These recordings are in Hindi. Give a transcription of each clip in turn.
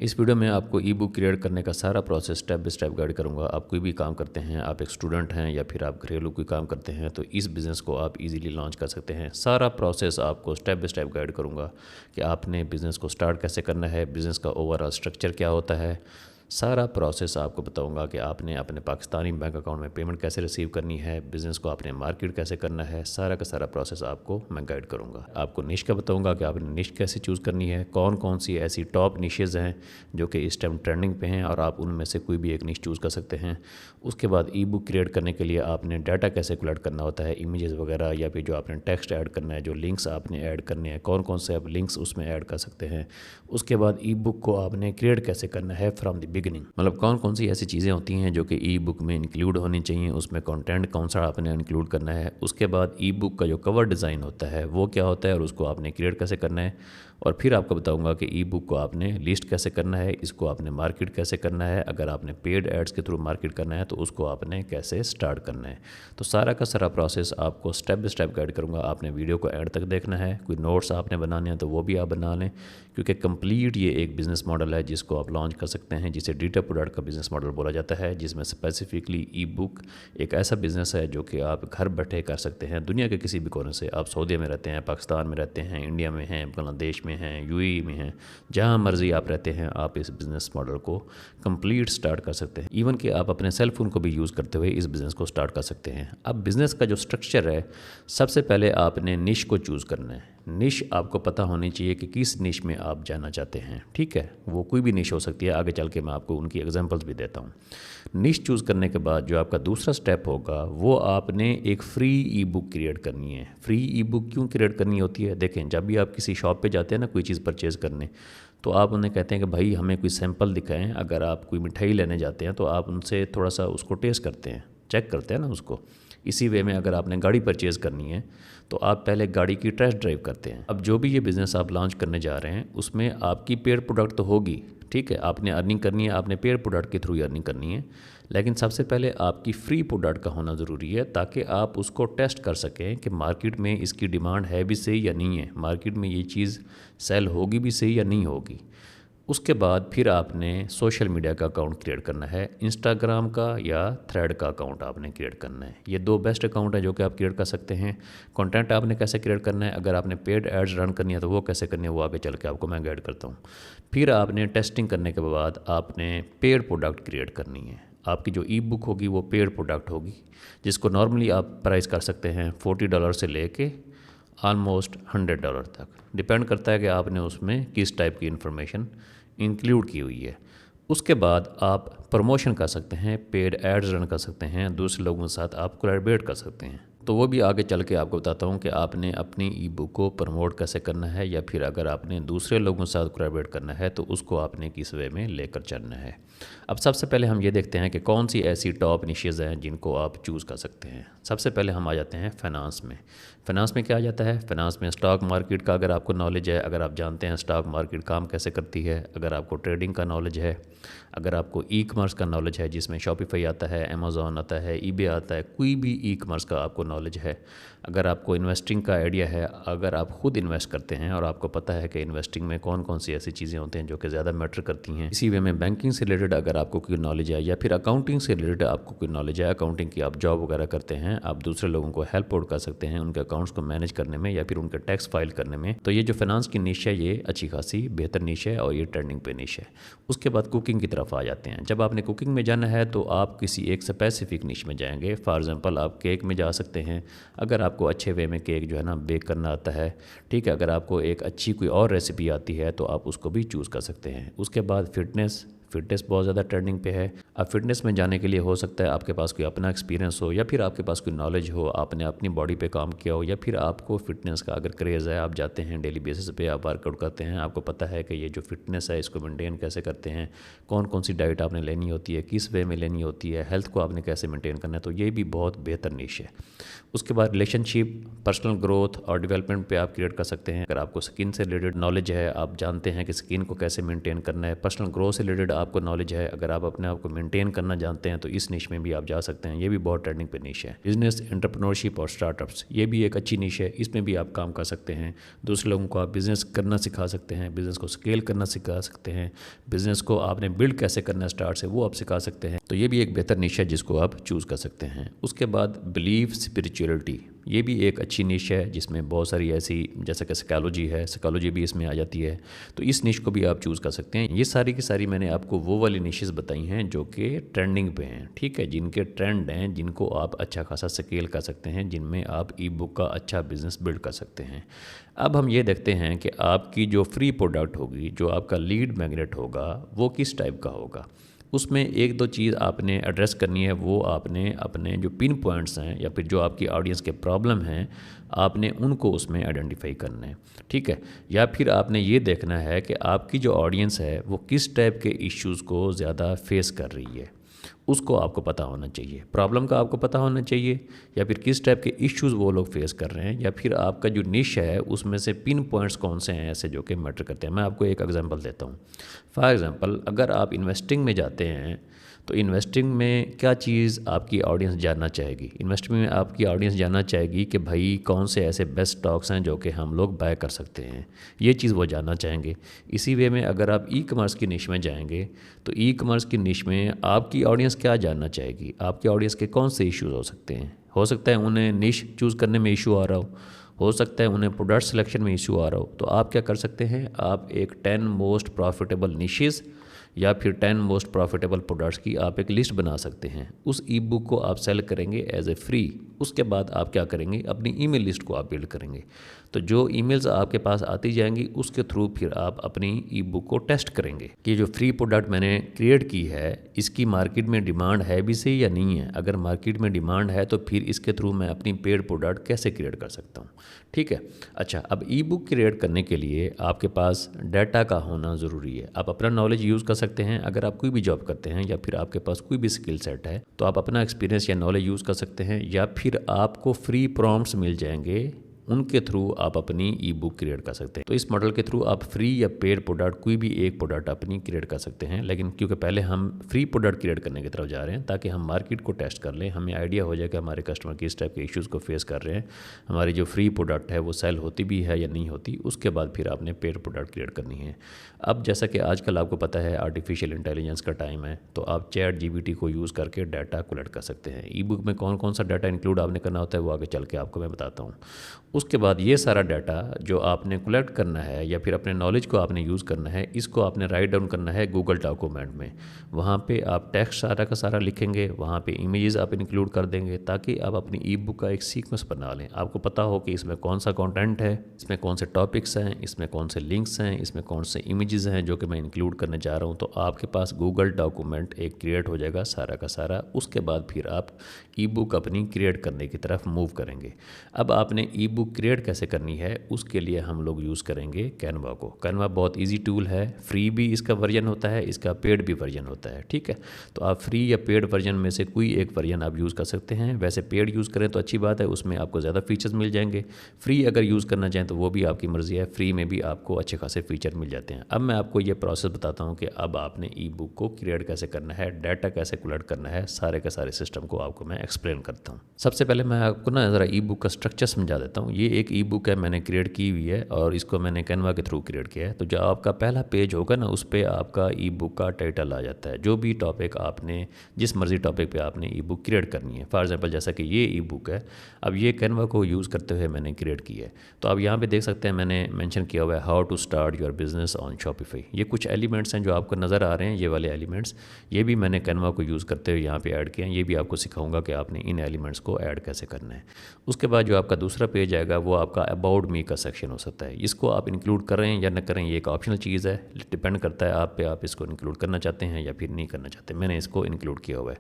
इस वीडियो में आपको ई बुक क्रिएट करने का सारा process step by step guide करूंगा। आप कोई भी काम करते हैं, आप एक स्टूडेंट हैं या फिर आप घरेलू कोई काम करते हैं, तो इस बिज़नेस को आप इजीली लॉन्च कर सकते हैं। सारा प्रोसेस आपको स्टेप बाय स्टेप गाइड करूंगा कि आपने बिज़नेस को स्टार्ट कैसे करना है, बिज़नेस का ओवरऑल स्ट्रक्चर क्या होता है। सारा प्रोसेस आपको बताऊंगा कि आपने अपने पाकिस्तानी बैंक अकाउंट में पेमेंट कैसे रिसीव करनी है, बिज़नेस को आपने मार्केट कैसे करना है। सारा का सारा प्रोसेस आपको मैं गाइड करूंगा। आपको निश का बताऊंगा कि आपने निश कैसे चूज़ करनी है, कौन कौन सी ऐसी टॉप निशेज़ हैं जो कि इस टाइम ट्रेंडिंग पे हैं और आप उनमें से कोई भी एक निश चूज़ कर सकते हैं। उसके बाद ई बुक क्रिएट करने के लिए आपने डाटा कैसे कलेक्ट करना होता है, इमेजेस वगैरह, या फिर जो आपने टेक्स्ट ऐड करना है, जो लिंक्स आपने ऐड करने हैं, कौन कौन से आप लिंक्स उसमें ऐड कर सकते हैं। उसके बाद ई बुक को आपने क्रिएट कैसे करना है फ्रॉम द बिगिनिंग, मतलब कौन कौन सी ऐसी चीज़ें होती हैं जो कि ई बुक में इंक्लूड होनी चाहिए, उसमें कंटेंट कौन सा आपने इंक्लूड करना है। उसके बाद ई बुक का जो कवर डिज़ाइन होता है वो क्या होता है और उसको आपने क्रिएट कैसे करना है। और फिर आपको बताऊंगा कि ई बुक को आपने लिस्ट कैसे करना है, इसको आपने मार्केट कैसे करना है, अगर आपने पेड एड्स के थ्रू मार्केट करना है तो उसको आपने कैसे स्टार्ट करना है। तो सारा का सारा प्रोसेस आपको स्टेप बाय स्टेप गाइड करूंगा। आपने वीडियो को एंड तक देखना है। कोई नोट्स आपने बनाने हैं तो वो भी आप बना लें, क्योंकि कंप्लीट ये एक बिज़नेस मॉडल है जिसको आप लॉन्च कर सकते हैं, जिसे डिजिटल प्रोडक्ट का बिज़नेस मॉडल बोला जाता है, जिसमें स्पेसिफिकली ई बुक एक ऐसा बिज़नेस है जो कि आप घर बैठे कर सकते हैं दुनिया के किसी भी कोने से। आप सऊदी में रहते हैं, पाकिस्तान में रहते हैं, इंडिया में हैं, बांग्लादेश में हैं, यूएई में हैं, जहाँ मर्जी आप रहते हैं, आप इस बिज़नेस मॉडल को कंप्लीट स्टार्ट कर सकते हैं। इवन कि आप अपने सेल फ़ोन को भी यूज़ करते हुए इस बिज़नेस को स्टार्ट कर सकते हैं। अब बिज़नेस का जो स्ट्रक्चर है, सबसे पहले आपने निश को चूज़ करना है। निश आपको पता होनी चाहिए कि किस निश में आप जाना चाहते हैं, ठीक है। वो कोई भी निश हो सकती है, आगे चल के मैं आपको उनकी एग्जांपल्स भी देता हूँ। निश चूज़ करने के बाद जो आपका दूसरा स्टेप होगा वो आपने एक फ्री ई बुक क्रिएट करनी है। फ्री ई बुक क्यों क्रिएट करनी होती है? देखें, जब भी आप किसी शॉप पे जाते हैं ना कोई चीज़ परचेज़ करने, तो आप उन्हें कहते हैं कि भाई हमें कोई सैंपल दिखाएं। अगर आप कोई मिठाई लेने जाते हैं तो आप उनसे थोड़ा सा उसको टेस्ट करते हैं, चेक करते हैं ना उसको। इसी वे में अगर आपने गाड़ी परचेज़ करनी है तो आप पहले गाड़ी की टेस्ट ड्राइव करते हैं। अब जो भी ये बिज़नेस आप लॉन्च करने जा रहे हैं उसमें आपकी पेड प्रोडक्ट तो होगी, ठीक है, आपने अर्निंग करनी है, आपने पेड प्रोडक्ट के थ्रू ही अर्निंग करनी है, लेकिन सबसे पहले आपकी फ्री प्रोडक्ट का होना ज़रूरी है ताकि आप उसको टेस्ट कर सकें कि मार्केट में इसकी डिमांड है भी सही या नहीं है, मार्केट में ये चीज़ सेल होगी भी सही या नहीं होगी। उसके बाद फिर आपने सोशल मीडिया का अकाउंट क्रिएट करना है, इंस्टाग्राम का या थ्रेड का अकाउंट आपने क्रिएट करना है। ये दो बेस्ट अकाउंट है जो कि आप क्रिएट कर सकते हैं। कंटेंट आपने कैसे क्रिएट करना है, अगर आपने पेड एड्स रन करनी है तो वो कैसे करनी है, वो आगे चल के आपको मैं गाइड करता हूँ। फिर आपने टेस्टिंग करने के बाद आपने पेड प्रोडक्ट क्रिएट करनी है। आपकी जो ई बुक होगी वो पेड प्रोडक्ट होगी, जिसको नॉर्मली आप प्राइस कर सकते हैं $40 से लेके ऑलमोस्ट $100 तक। डिपेंड करता है कि आपने उसमें किस टाइप की इन्फॉर्मेशन इंक्लूड की हुई है। उसके बाद आप प्रमोशन कर सकते हैं, पेड एड्स रन कर सकते हैं, दूसरे लोगों के साथ आप कोलैबोरेट कर सकते हैं। तो वो भी आगे चल के आपको बताता हूँ कि आपने अपनी ई बुक को प्रमोट कैसे करना है, या फिर अगर आपने दूसरे लोगों के साथ कोलैबोरेट करना है तो उसको आपने किस वे में लेकर चलना है। अब सबसे पहले हम ये देखते हैं कि कौन सी ऐसी टॉप निशेज़ हैं जिनको आप चूज़ कर सकते हैं। सबसे पहले हम आ जाते हैं फाइनेंस में। फाइनेंस में क्या आ जाता है? फाइनेंस में स्टॉक मार्केट का अगर आपको नॉलेज है, अगर आप जानते हैं स्टॉक मार्केट काम कैसे करती है, अगर आपको ट्रेडिंग का नॉलेज है, अगर आपको ई कॉमर्स का नॉलेज है जिसमें शॉपिफाई आता है, अमेज़ॉन आता है, ईबे आता है, कोई भी ई कॉमर्स का आपको नॉलेज है, अगर आपको इन्वेस्टिंग का आइडिया है, अगर आप खुद इन्वेस्ट करते हैं और आपको पता है कि इन्वेस्टिंग में कौन कौन सी ऐसी चीज़ें होती हैं जो कि ज़्यादा मैटर करती हैं, इसी वे में बैंकिंग से रिलेटेड अगर आपको कोई नॉलेज है, या फिर अकाउंटिंग से रिलेटेड आपको कोई नॉलेज है, अकाउंटिंग की आप जॉब वगैरह करते हैं, आप दूसरे लोगों को हेल्प आउट कर सकते हैं उनके अकाउंट्स को मैनेज करने में या फिर उनके टैक्स फाइल करने में, तो ये जो फाइनेंस की निश है ये अच्छी खासी बेहतर निश है और ये ट्रेंडिंग पे निश है। उसके बाद कुकिंग की तरफ आ जाते हैं। जब आपने कुकिंग में जाना है तो आप किसी एक स्पेसिफिक निश में जाएंगे। फॉर एग्जांपल आप केक में जा सकते हैं, अगर आपको अच्छे वे में केक जो है ना बेक करना आता है, ठीक है। अगर आपको एक अच्छी कोई और रेसिपी आती है तो आप उसको भी चूज़ कर सकते हैं। उसके बाद फिटनेस बहुत ज़्यादा ट्रेंडिंग पे है। अब फिटनेस में जाने के लिए हो सकता है आपके पास कोई अपना एक्सपीरियंस हो, या फिर आपके पास कोई नॉलेज हो, आपने अपनी बॉडी पे काम किया हो, या फिर आपको फिटनेस का अगर क्रेज़ है, आप जाते हैं डेली बेसिस पे, आप वर्कआउट करते हैं, आपको पता है कि ये जो फिटनेस है इसको मेंटेन कैसे करते हैं, कौन कौन सी डाइट आपने लेनी होती है, किस वे में लेनी होती है, हेल्थ को आपने कैसे मेंटेन करना है, तो ये भी बहुत बेहतर निश है। उसके बाद रिलेशनशिप, पर्सनल ग्रोथ और डेवलपमेंट पे आप क्रिएट कर सकते हैं। अगर आपको स्किन से रिलेटेड नॉलेज है, आप जानते हैं कि स्किन को कैसे मेंटेन करना है, पर्सनल ग्रोथ से रिलेटेड आपको नॉलेज है, अगर आप अपने आप को मेंटेन करना जानते हैं तो इस निश में भी आप जा सकते हैं। ये भी बहुत ट्रेंडिंग पे निश है। बिजनेस एंटरप्रेन्योरशिप और स्टार्टअप्स, ये भी एक अच्छी निश है, इसमें भी आप काम कर सकते हैं। दूसरे लोगों को आप बिज़नेस करना सिखा सकते हैं, बिज़नेस को स्केल करना सिखा सकते हैं, बिज़नेस को आपने बिल्ड कैसे करना है स्टार्ट से वो आप सिखा सकते हैं। तो ये भी एक बेहतर निश है जिसको आप चूज़ कर सकते हैं। उसके बाद बिलीव स्पिरिचुअलिटी, ये भी एक अच्छी निश है जिसमें बहुत सारी ऐसी, जैसे कि साइकोलॉजी है, साइकोलॉजी भी इसमें आ जाती है। तो इस निश को भी आप चूज़ कर सकते हैं। ये सारी की सारी मैंने आपको वो वाली निशेस बताई हैं जो कि ट्रेंडिंग पे हैं, ठीक है, जिनके ट्रेंड हैं, जिनको आप अच्छा खासा स्केल कर सकते हैं, जिनमें आप ई बुक का अच्छा बिजनेस बिल्ड कर सकते हैं। अब हम ये देखते हैं कि आपकी जो फ्री प्रोडक्ट होगी, जो आपका लीड मैग्नेट होगा, वो किस टाइप का होगा। उसमें एक दो चीज़ आपने एड्रेस करनी है, वो आपने अपने जो पिन पॉइंट्स हैं या फिर जो आपकी ऑडियंस के प्रॉब्लम हैं, आपने उनको उसमें आइडेंटिफाई करना है, ठीक है। या फिर आपने ये देखना है कि आपकी जो ऑडियंस है वो किस टाइप के इश्यूज़ को ज़्यादा फेस कर रही है, उसको आपको पता होना चाहिए। प्रॉब्लम का आपको पता होना चाहिए, या फिर किस टाइप के इश्यूज़ वो लोग फेस कर रहे हैं, या फिर आपका जो निश है उसमें से पिन पॉइंट्स कौन से हैं ऐसे जो कि मैटर करते हैं। मैं आपको एक एग्जांपल देता हूँ। फॉर एग्जांपल, अगर आप इन्वेस्टिंग में जाते हैं तो इन्वेस्टिंग में क्या चीज़ आपकी ऑडियंस जानना चाहेगी। इन्वेस्टिंग में आपकी ऑडियंस जानना चाहेगी कि भाई कौन से ऐसे बेस्ट स्टॉक्स हैं जो कि हम लोग बाय कर सकते हैं, ये चीज़ वो जानना चाहेंगे। इसी वे में अगर आप ई कॉमर्स की निश में जाएंगे तो ई कॉमर्स की निश में आपकी ऑडियंस क्या जानना चाहेगी, आपकी ऑडियंस के कौन से इश्यूज़ हो सकते हैं। हो सकता है उन्हें निश चूज़ करने में इशू आ रहा हो सकता है उन्हें प्रोडक्ट सिलेक्शन में इशू आ रहा हो। तो आप क्या कर सकते हैं, आप एक 10 मोस्ट प्रॉफिटेबल निशेज़ या फिर 10 मोस्ट प्रॉफिटेबल प्रोडक्ट्स की आप एक लिस्ट बना सकते हैं। उस ई बुक को आप सेल करेंगे एज ए फ्री। उसके बाद आप क्या करेंगे, अपनी ईमेल लिस्ट को आप बिल्ड करेंगे। तो जो ईमेल्स आपके पास आती जाएंगी उसके थ्रू फिर आप अपनी ई बुक को टेस्ट करेंगे कि जो फ्री प्रोडक्ट मैंने क्रिएट की है इसकी मार्केट में डिमांड है भी सही या नहीं है। अगर मार्केट में डिमांड है तो फिर इसके थ्रू मैं अपनी पेड प्रोडक्ट कैसे क्रिएट कर सकता हूँ, ठीक है। अच्छा, अब ई बुक क्रिएट करने के लिए आपके पास डाटा का होना ज़रूरी है। आप अपना नॉलेज यूज़ कर सकते हैं। अगर आप कोई भी जॉब करते हैं या फिर आपके पास कोई भी स्किल सेट है तो आप अपना एक्सपीरियंस या नॉलेज यूज़ कर सकते हैं, या फिर आपको फ्री प्रॉम्प्ट्स मिल जाएंगे, उनके थ्रू आप अपनी ई बुक क्रिएट कर सकते हैं। तो इस मॉडल के थ्रू आप फ्री या पेड प्रोडक्ट कोई भी एक प्रोडक्ट अपनी क्रिएट कर सकते हैं। लेकिन क्योंकि पहले हम फ्री प्रोडक्ट क्रिएट करने की तरफ जा रहे हैं ताकि हम मार्केट को टेस्ट कर लें, हमें आइडिया हो जाए कि हमारे कस्टमर किस टाइप के इश्यूज़ को फेस कर रहे हैं, हमारी जो फ्री प्रोडक्ट है वो सेल होती भी है या नहीं होती। उसके बाद फिर आपने पेड प्रोडक्ट क्रिएट करनी है। अब जैसा कि आजकल आपको पता है आर्टिफिशियल इंटेलिजेंस का टाइम है, तो आप चैट जीपीटी को यूज़ करके डाटा कलेक्ट कर सकते हैं। ई बुक में कौन कौन सा डाटा इंक्लूड आपने करना होता है वो आगे चल के आपको मैं बताता हूँ। उसके बाद ये सारा डाटा जो आपने कलेक्ट करना है या फिर अपने नॉलेज को आपने यूज़ करना है, इसको आपने राइट डाउन करना है गूगल डॉक्यूमेंट में। वहाँ पे आप टेक्स्ट सारा का सारा लिखेंगे, वहाँ पे इमेजेस आप इंक्लूड कर देंगे ताकि आप अपनी ई बुक का एक सीक्वेंस बना लें। आपको पता हो कि इसमें कौन सा कंटेंट है, इसमें कौन से टॉपिक्स हैं, इसमें कौन से लिंक्स हैं, इसमें कौन से इमेजेस हैं जो कि मैं इंक्लूड करने जा रहा हूँ। तो आपके पास गूगल डॉक्यूमेंट एक क्रिएट हो जाएगा सारा का सारा। उसके बाद फिर आप ई बुक अपनी क्रिएट करने की तरफ मूव करेंगे। अब आपने ई बुक क्रिएट कैसे करनी है उसके लिए हम लोग यूज़ करेंगे कैनवा को। कैनवा बहुत इजी टूल है, फ्री भी इसका वर्जन होता है, इसका पेड भी वर्जन होता है, ठीक है। तो आप फ्री या पेड वर्जन में से कोई एक वर्जन आप यूज़ कर सकते हैं। वैसे पेड यूज़ करें तो अच्छी बात है, उसमें आपको ज़्यादा फीचर्स मिल जाएंगे। फ्री अगर यूज़ करना चाहें तो वो भी आपकी मर्ज़ी है, फ्री में भी आपको अच्छे खासे फीचर मिल जाते हैं। अब मैं आपको ये प्रोसेस बताता हूँ कि अब आपने ई बुक को क्रिएट कैसे करना है, डाटा कैसे कलेक्ट करना है, सारे के सारे सिस्टम को आपको मैं एक्सप्लेन करता हूँ। सबसे पहले मैं आपको ना ज़रा ई बुक का स्ट्रक्चर समझा देता हूँ। ये एक ई बुक है, मैंने क्रिएट की हुई है और इसको मैंने कैनवा के थ्रू क्रिएट किया है। तो जो आपका पहला पेज होगा ना उस पर आपका ई बुक का टाइटल आ जाता है, जो भी टॉपिक आपने, जिस मर्जी टॉपिक पे आपने ई बुक क्रिएट करनी है। फॉर एग्जांपल जैसा कि ये ई बुक है, अब ये कैनवा को यूज़ करते हुए मैंने क्रिएट की है। तो आप यहाँ पे देख सकते हैं मैंने मेंशन किया हुआ है how to start your business on Shopify. ये कुछ एलिमेंट्स हैं जो आपको नज़र आ रहे हैं, ये वाले एलिमेंट्स, ये भी मैंने कैनवा को यूज़ करते हुए यहाँ पे ऐड किए हैं। ये भी आपको सिखाऊंगा कि आपने इन एलिमेंट्स को ऐड कैसे करना है। उसके बाद जो आपका दूसरा पेज आएगा वो आपका अबाउट मी का सेक्शन हो सकता है। इसको आप इंक्लूड करें या न करें ये एक ऑप्शनल चीज़ है, डिपेंड करता है आप पे, आप इसको इंक्लूड करना चाहते हैं या फिर नहीं करना चाहते। मैंने इसको इंक्लूड किया हुआ है।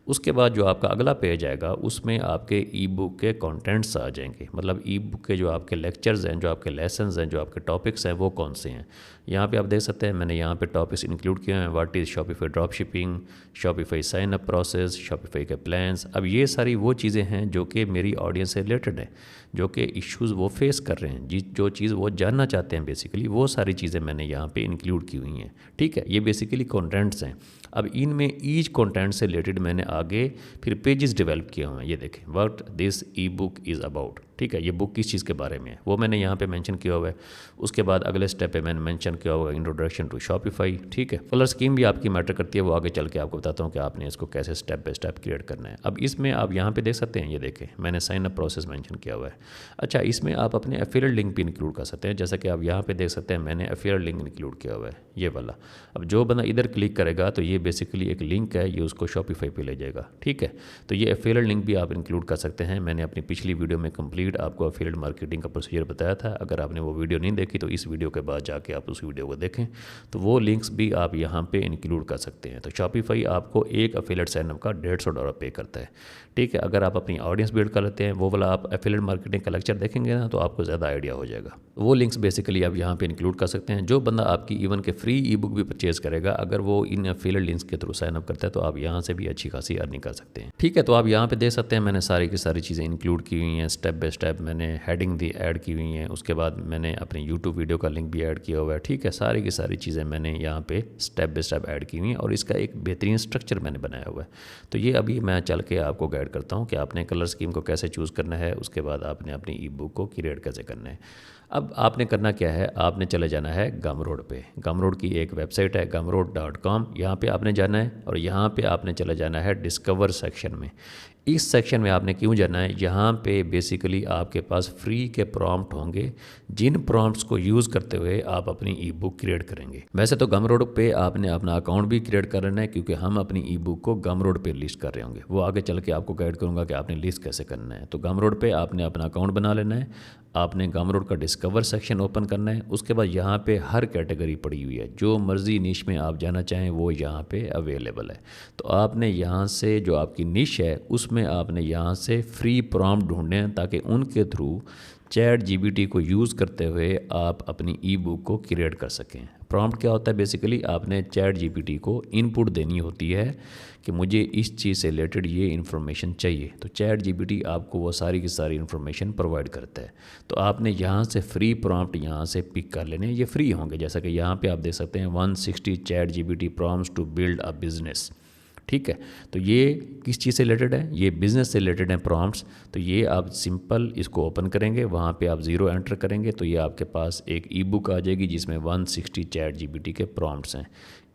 उसके बाद जो आपका अगला पेज आएगा उसमें आपके ई बुक के कंटेंट्स आ जाएंगे, मतलब ई बुक के जो आपके लेक्चर्स हैं, जो आपके लेसन्स हैं, जो आपके टॉपिक्स हैं वो कौन से हैं। यहाँ पे आप देख सकते हैं मैंने यहाँ पे टॉपिक्स इंक्लूड किए हैं, what is Shopify drop shipping, Shopify sign up process, Shopify के प्लान्स। अब ये सारी वो चीज़ें हैं जो कि मेरी ऑडियंस से रिलेटेड है, जो कि इश्यूज़ वो फेस कर रहे हैं, जो चीज़ वो जानना चाहते हैं बेसिकली, वो सारी चीज़ें मैंने यहाँ पे इंक्लूड की हुई हैं। ठीक है, ये बेसिकली कंटेंट्स हैं। अब इनमें ईच कंटेंट से रिलेटेड मैंने आगे फिर पेजेस डेवलप किए हुए हैं। ये देखें, what this E book is about. ठीक है, ये बुक किस चीज़ के बारे में है वो मैंने यहाँ पे मेंशन किया हुआ है। उसके बाद अगले स्टेप पे मैंने मेंशन किया हुआ है इंट्रोडक्शन टू शॉपिफाई। ठीक है, कलर स्कीम भी आपकी मैटर करती है, वो आगे चल के आपको बताता हूँ कि आपने इसको कैसे स्टेप बाय स्टेप क्रिएट करना है। अब इसमें आप यहाँ पे देख सकते हैं, ये देखें मैंने साइन अप प्रोसेस मेंशन किया हुआ है। अच्छा, इसमें आप अपने एफिलिएट लिंक भी इंक्लूड कर सकते हैं, जैसा कि आप यहाँ पे देख सकते हैं मैंने एफिलिएट लिंक इंक्लूड किया हुआ है, ये वाला। अब जो बंदा इधर क्लिक करेगा तो ये बेसिकली एक लिंक है, ये उसको शॉपिफाई पे ले जाएगा। ठीक है, तो ये एफिलिएट लिंक भी आप इंक्लूड कर सकते हैं। मैंने अपनी पिछली वीडियो में कंप्लीट आपको एफिलिएट मार्केटिंग का प्रोसीजर बताया था। अगर आपने वो वीडियो नहीं देखी तो इस वीडियो के बाद जाके आप उस वीडियो को देखें, तो वो लिंक्स भी आप यहाँ पे इंक्लूड कर सकते हैं। तो शॉपिफाई आपको एक एफिलिएट साइनअप का $150 पे करता है। ठीक है, अगर आप अपनी ऑडियंस बिल्ड कर लेते हैं, वो वाला आप एफिलिएट मार्केटिंग का लेक्चर देखेंगे ना, तो आपको ज़्यादा आइडिया हो जाएगा। वो लिंक्स बेसिकली आप यहाँ पे इंक्लूड कर सकते हैं। जो बंदा आपकी इवन के फ्री ई बुक भी परचेज करेगा, अगर वो इन एफिलिएट लिंक्स के थ्रू साइनअप करता है, तो आप यहाँ से भी अच्छी खासी अर्निंग कर सकते हैं। ठीक है, तो आप यहाँ पे देख सकते हैं मैंने सारी की सारी चीज़ें इंक्लूड की हुई हैं, स्टेप बाय स्टेप मैंने हेडिंग दी ऐड की हुई हैं। उसके बाद मैंने अपने यूट्यूब वीडियो का लिंक भी ऐड किया हुआ है। ठीक है, सारी की सारी चीज़ें मैंने यहाँ पे स्टेप बाय स्टेप ऐड की हुई हैं और इसका एक बेहतरीन स्ट्रक्चर मैंने बनाया हुआ है। तो ये अभी मैं चल के आपको गाइड करता हूँ कि आपने कलर स्कीम को कैसे चूज़ करना है, उसके बाद आपने अपनी ई बुक को क्रिएट कैसे करना है। अब आपने करना क्या है, आपने चले जाना है गमरोड पे। गमरोड की एक वेबसाइट है gumroad.com, यहाँ पे आपने जाना है और यहाँ पे आपने चले जाना है डिस्कवर सेक्शन में। इस सेक्शन में आपने क्यों जाना है, यहाँ पे बेसिकली आपके पास फ्री के प्रॉम्प्ट होंगे, जिन प्रॉम्प्ट्स को यूज़ करते हुए आप अपनी ई बुक क्रिएट करेंगे। वैसे तो गमरोड पे आपने अपना अकाउंट भी क्रिएट करना है, क्योंकि हम अपनी ई बुक को गमरोड पे लिस्ट कर रहे होंगे। वो आगे चल के आपको गाइड करूँगा कि आपने लिस्ट कैसे करना है। तो गमरोड पे आपने अपना अकाउंट बना लेना है, आपने गमरोड का डिस्कवर सेक्शन ओपन करना है। उसके बाद यहाँ पे हर कैटेगरी पड़ी हुई है, जो मर्जी निश में आप जाना चाहें वो यहाँ पे अवेलेबल है। तो आपने यहाँ से जो आपकी निश है उसमें आपने यहाँ से फ्री प्रॉम्प्ट ढूंढने हैं, ताकि उनके थ्रू चैट जीपीटी को यूज़ करते हुए आप अपनी ई बुक को क्रिएट कर सकें। प्रॉम्प्ट क्या होता है, बेसिकली आपने चैट जीपीटी को इनपुट देनी होती है कि मुझे इस चीज़ से रिलेटेड ये इन्फॉर्मेशन चाहिए, तो चैट जीपीटी आपको वो सारी की सारी इन्फॉर्मेशन प्रोवाइड करता है। तो आपने यहाँ से फ्री प्रॉम्प्ट यहाँ से पिक कर लेने, ये फ्री होंगे, जैसा कि यहाँ पे आप देख सकते हैं 160 chat GPT prompts to build a business. ठीक है, तो ये किस चीज़ से रिलेटेड है, ये बिज़नेस से रिलेटेड है प्रॉम्प्ट्स। तो ये आप सिंपल इसको ओपन करेंगे, वहाँ पे आप 0 एंटर करेंगे तो ये आपके पास एक ई बुक आ जाएगी जिसमें 160 चैट जीपीटी के प्रॉम्प्ट्स हैं।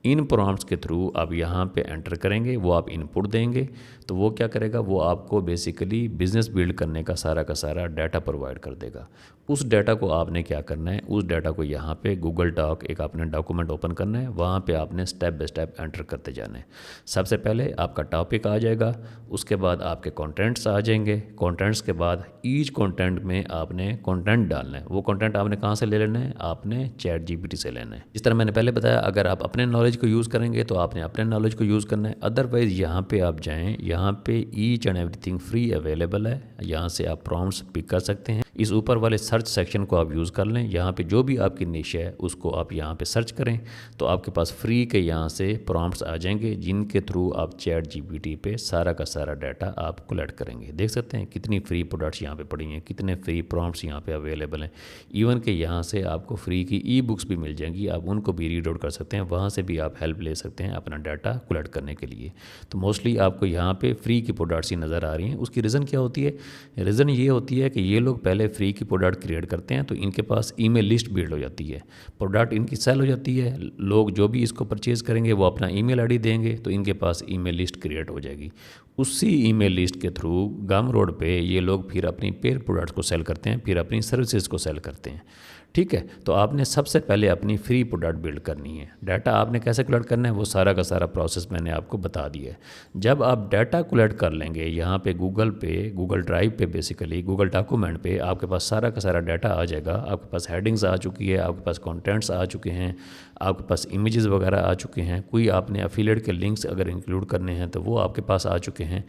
इन प्रॉम्प्ट्स के थ्रू आप यहाँ पे एंटर करेंगे, वो आप इनपुट देंगे, तो वो क्या करेगा, वो आपको बेसिकली बिज़नेस बिल्ड करने का सारा डाटा प्रोवाइड कर देगा। उस डाटा को आपने क्या करना है, उस डाटा को यहाँ पे गूगल डॉक एक आपने डॉक्यूमेंट ओपन करना है, वहाँ पे आपने स्टेप बाय स्टेप एंटर करते जाना है। सबसे पहले आपका टॉपिक आ जाएगा, उसके बाद आपके कंटेंट्स आ जाएंगे, कंटेंट्स के बाद ईच कंटेंट में आपने कंटेंट डालना है। वो कंटेंट आपने कहाँ से ले लेना है, आपने चैट जीपीटी से लेना है। जिस तरह मैंने पहले बताया, अगर आप अपने नॉलेज को यूज़ करेंगे तो आपने अपने नॉलेज को यूज़ करना है। अदरवाइज़ यहाँ पे आप जाएँ, यहाँ पे each and everything free available है, यहाँ से आप प्रॉम्प्ट्स पिक कर सकते हैं। इस ऊपर वाले सर्च सेक्शन को आप यूज़ कर लें, यहाँ पे जो भी आपकी निश है उसको आप यहाँ पे सर्च करें, तो आपके पास फ्री के यहाँ से प्रॉम्प्ट्स आ जाएंगे, जिनके थ्रू आप चैट जीपीटी पे सारा का सारा डाटा आप कलेक्ट करेंगे। देख सकते हैं कितनी फ्री प्रोडक्ट्स यहाँ पे पड़ी हैं, कितने फ्री प्रॉम्प्ट्स यहाँ पे अवेलेबल हैं। इवन के यहाँ से आपको फ्री की ई बुक्स भी मिल जाएंगी, आप उनको भी रीड आउट कर सकते हैं, वहाँ से भी आप हेल्प ले सकते हैं अपना डाटा कलेक्ट करने के लिए। तो मोस्टली आपको यहाँ पे फ्री की प्रोडक्ट्स ही नज़र आ रही हैं। उसकी रीज़न क्या होती है, रीज़न ये होती है कि ये लोग पहले फ्री की प्रोडक्ट क्रिएट करते हैं, तो इनके पास ईमेल लिस्ट बिल्ड हो जाती है, प्रोडक्ट इनकी सेल हो जाती है, लोग जो भी इसको परचेज़ करेंगे वो अपना ईमेल आईडी देंगे, तो इनके पास ईमेल लिस्ट क्रिएट हो जाएगी। उसी ईमेल लिस्ट के थ्रू गमरोड पे ये लोग फिर अपनी पेड प्रोडक्ट्स को सेल करते हैं, फिर अपनी सर्विसेज को सेल करते हैं। ठीक है, तो आपने सबसे पहले अपनी फ्री प्रोडक्ट बिल्ड करनी है। डाटा आपने कैसे कलेक्ट करना है, वो सारा का सारा प्रोसेस मैंने आपको बता दिया है। जब आप डाटा कलेक्ट कर लेंगे, यहाँ पे गूगल ड्राइव पे बेसिकली गूगल डॉक्यूमेंट पे आपके पास सारा का सारा डाटा आ जाएगा। आपके पास हेडिंग्स आ चुकी है, आपके पास कंटेंट्स आ चुके हैं, आपके पास इमेजेस वगैरह आ चुके हैं, कोई आपने एफिलिएट के लिंक्स अगर इंक्लूड करने हैं तो वो आपके पास आ चुके हैं।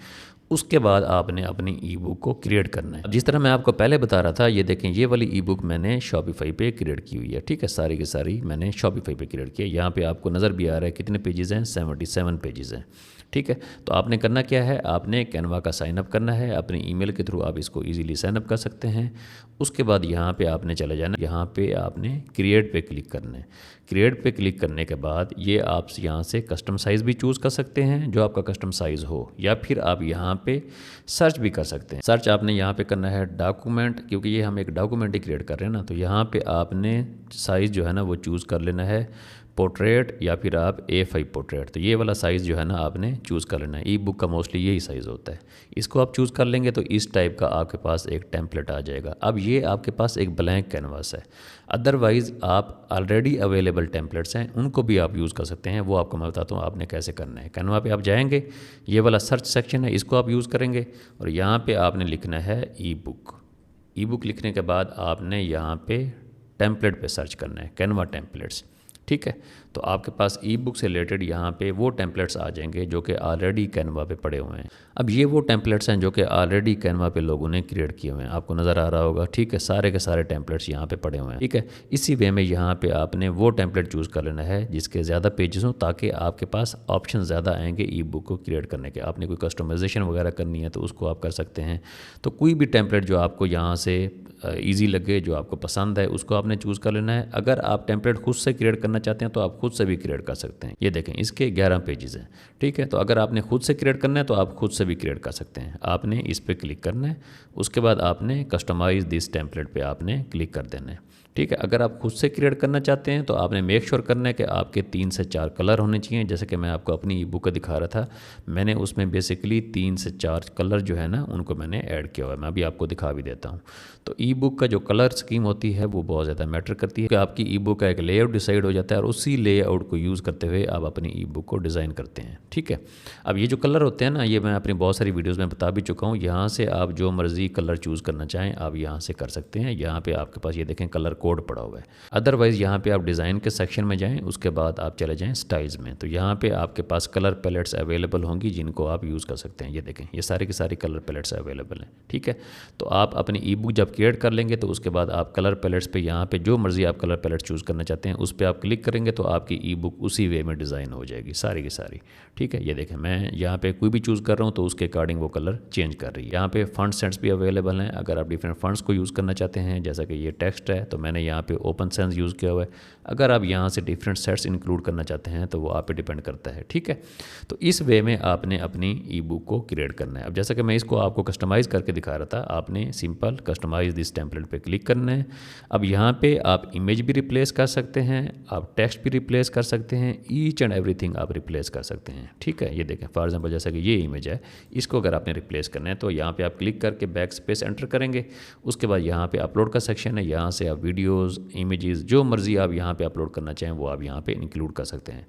उसके बाद आपने अपनी ई बुक को क्रिएट करना है। जिस तरह मैं आपको पहले बता रहा था, ये देखें ये वाली ई बुक मैंने शॉपिफाई पे क्रिएट की हुई है, ठीक है, सारी की सारी मैंने शॉपिफाई पे क्रिएट की है। यहाँ पे आपको नज़र भी आ रहा है कितने पेजेस हैं, 77 पेजेस हैं, ठीक है। तो आपने करना क्या है, आपने कैनवा का साइन अप करना है, अपने ईमेल के थ्रू आप इसको इजीली साइन अप कर सकते हैं। उसके बाद यहाँ पे आपने चले जाना, यहाँ पे आपने क्रिएट पे क्लिक करना है। क्रिएट पे क्लिक करने के बाद ये आप यहाँ से कस्टम साइज़ भी चूज़ कर सकते हैं, जो आपका कस्टम साइज़ हो, या फिर आप यहाँ पे सर्च भी कर सकते हैं। सर्च आपने यहाँ पे करना है डॉक्यूमेंट, क्योंकि ये हम एक डॉक्यूमेंट ही क्रिएट कर रहे हैं ना, तो यहाँ पे आपने साइज़ जो है ना वो चूज़ कर लेना है, पोर्ट्रेट या फिर आप A5 पोर्ट्रेट। तो ये वाला साइज़ जो है ना आपने चूज़ कर लेना है। ई बुक का मोस्टली यही साइज़ होता है, इसको आप चूज़ कर लेंगे तो इस टाइप का आपके पास एक टेम्पलेट आ जाएगा। अब ये आपके पास एक ब्लैंक कैनवास है, अदरवाइज़ आप ऑलरेडी अवेलेबल टेम्पलेट्स हैं उनको भी आप यूज़ कर सकते हैं। वो आपको मैं बताता हूँ आपने कैसे करना है। कैनवा पे आप जाएंगे, ये वाला सर्च सेक्शन है, इसको आप यूज़ करेंगे और यहाँ पे आपने लिखना है ई बुक। ई बुक लिखने के बाद आपने यहाँ पे टेम्पलेट पे सर्च करना है, कैनवा टेम्पलेट्स, ठीक है। तो आपके पास ई बुक से रिलेटेड यहाँ पे वो टेम्पलेट्स आ जाएंगे जो कि ऑलरेडी कैनवा पे पड़े हुए हैं। अब ये वो टेम्पलेट्स हैं जो कि ऑलरेडी कैनवा पे लोगों ने क्रिएट किए हुए हैं, आपको नज़र आ रहा होगा, ठीक है। सारे के सारे टेम्पलेट्स यहाँ पे पड़े हुए हैं, ठीक है। इसी वे में यहाँ पे आपने वो टेम्पलेट चूज़ कर लेना है जिसके ज़्यादा पेजेस हों, ताकि आपके पास ऑप्शन ज़्यादा आएंगे ई बुक को क्रिएट करने के। आपने कोई कस्टमाइजेशन वगैरह करनी है तो उसको आप कर सकते हैं। तो कोई भी टेम्पलेट जो आपको यहाँ से ईजी लगे, जो आपको पसंद है, उसको आपने चूज़ कर लेना है। अगर आप टेम्पलेट खुद से क्रिएट करना चाहते हैं तो आप खुद से भी क्रिएट कर सकते हैं। ये देखें इसके 11 पेजेस हैं, ठीक है। तो अगर आपने खुद से क्रिएट करना है तो आप खुद से भी क्रिएट कर सकते हैं। आपने इस पर क्लिक करना है, उसके बाद आपने कस्टमाइज दिस टेम्पलेट पे आपने क्लिक कर देना है, ठीक है। अगर आप खुद से क्रिएट करना चाहते हैं तो आपने मेक श्योर करना है कि आपके 3 से 4 कलर होने चाहिए। जैसे कि मैं आपको अपनी ई बुक का दिखा रहा था, मैंने उसमें बेसिकली 3 से 4 कलर जो है ना उनको मैंने ऐड किया हुआ है। मैं अभी आपको दिखा भी देता हूँ। तो ई बुक का जो कलर स्कीम होती है वो बहुत ज़्यादा मैटर करती है कि आपकी ई बुक का एक लेआउट डिसाइड हो जाता है और उसी लेआउट को यूज़ करते हुए आप अपनी ई बुक को डिज़ाइन करते हैं, ठीक है। अब ये जो कलर होते हैं ना, ये मैं अपनी बहुत सारी वीडियोज़ में बता भी चुका हूँ। यहाँ से आप जो मर्ज़ी कलर चूज़ करना चाहें आप यहाँ से कर सकते हैं। यहाँ पर आपके पास ये देखें कलर कोड पड़ा हुआ है। अदरवाइज़ यहाँ पे आप डिज़ाइन के सेक्शन में जाएं, उसके बाद आप चले जाएं स्टाइल्स में, तो यहाँ पे आपके पास कलर पैलेट्स अवेलेबल होंगी जिनको आप यूज़ कर सकते हैं। ये देखें ये सारी की सारी कलर पैलेट्स अवेलेबल हैं, ठीक है। तो आप अपनी ई बुक जब क्रिएट कर लेंगे तो उसके बाद आप कलर पैलेट्स पे यहाँ पे जो मर्ज़ी आप कलर पैलेट चूज़ करना चाहते हैं उस पर आप क्लिक करेंगे तो आपकी ई बुक उसी वे में डिज़ाइन हो जाएगी सारी की सारी, ठीक है। ये देखें मैं यहाँ पे कोई भी चूज़ कर रहा हूँ तो उसके अकॉर्डिंग वो कलर चेंज कर रही है। यहाँ पे फॉन्ट सेट्स भी अवेलेबल हैं, अगर आप डिफरेंट फॉन्ट्स को यूज़ करना चाहते हैं। जैसा कि ये टेक्स्ट है तो मैंने यहाँ पे ओपन सेंस यूज़ किया हुआ है। अगर आप यहाँ से डिफरेंट सेट्स इंक्लूड करना चाहते हैं तो वो आप पे डिपेंड करता है, ठीक है। तो इस वे में आपने अपनी ई बुक को क्रिएट करना है। अब जैसा कि मैं इसको आपको कस्टमाइज़ करके दिखा रहा था, आपने सिंपल कस्टमाइज़ दिस टेम्पलेट पे क्लिक करना है। अब यहाँ पे आप इमेज भी रिप्लेस कर सकते हैं, आप टेक्स्ट भी रिप्लेस कर सकते हैं, ईच एंड एवरीथिंग आप रिप्लेस कर सकते हैं, ठीक है। ये देखें फॉर एग्जांपल जैसा कि ये इमेज है, इसको अगर आपने रिप्लेस करना है तो यहाँ पे आप क्लिक करके बैक स्पेस एंटर करेंगे। उसके बाद यहाँ पे अपलोड का सेक्शन है, यहाँ से आप वीडियोज़, इमेजेस जो मर्ज़ी आप यहाँ पे अपलोड करना चाहें वो आप यहाँ पे इंक्लूड कर सकते हैं।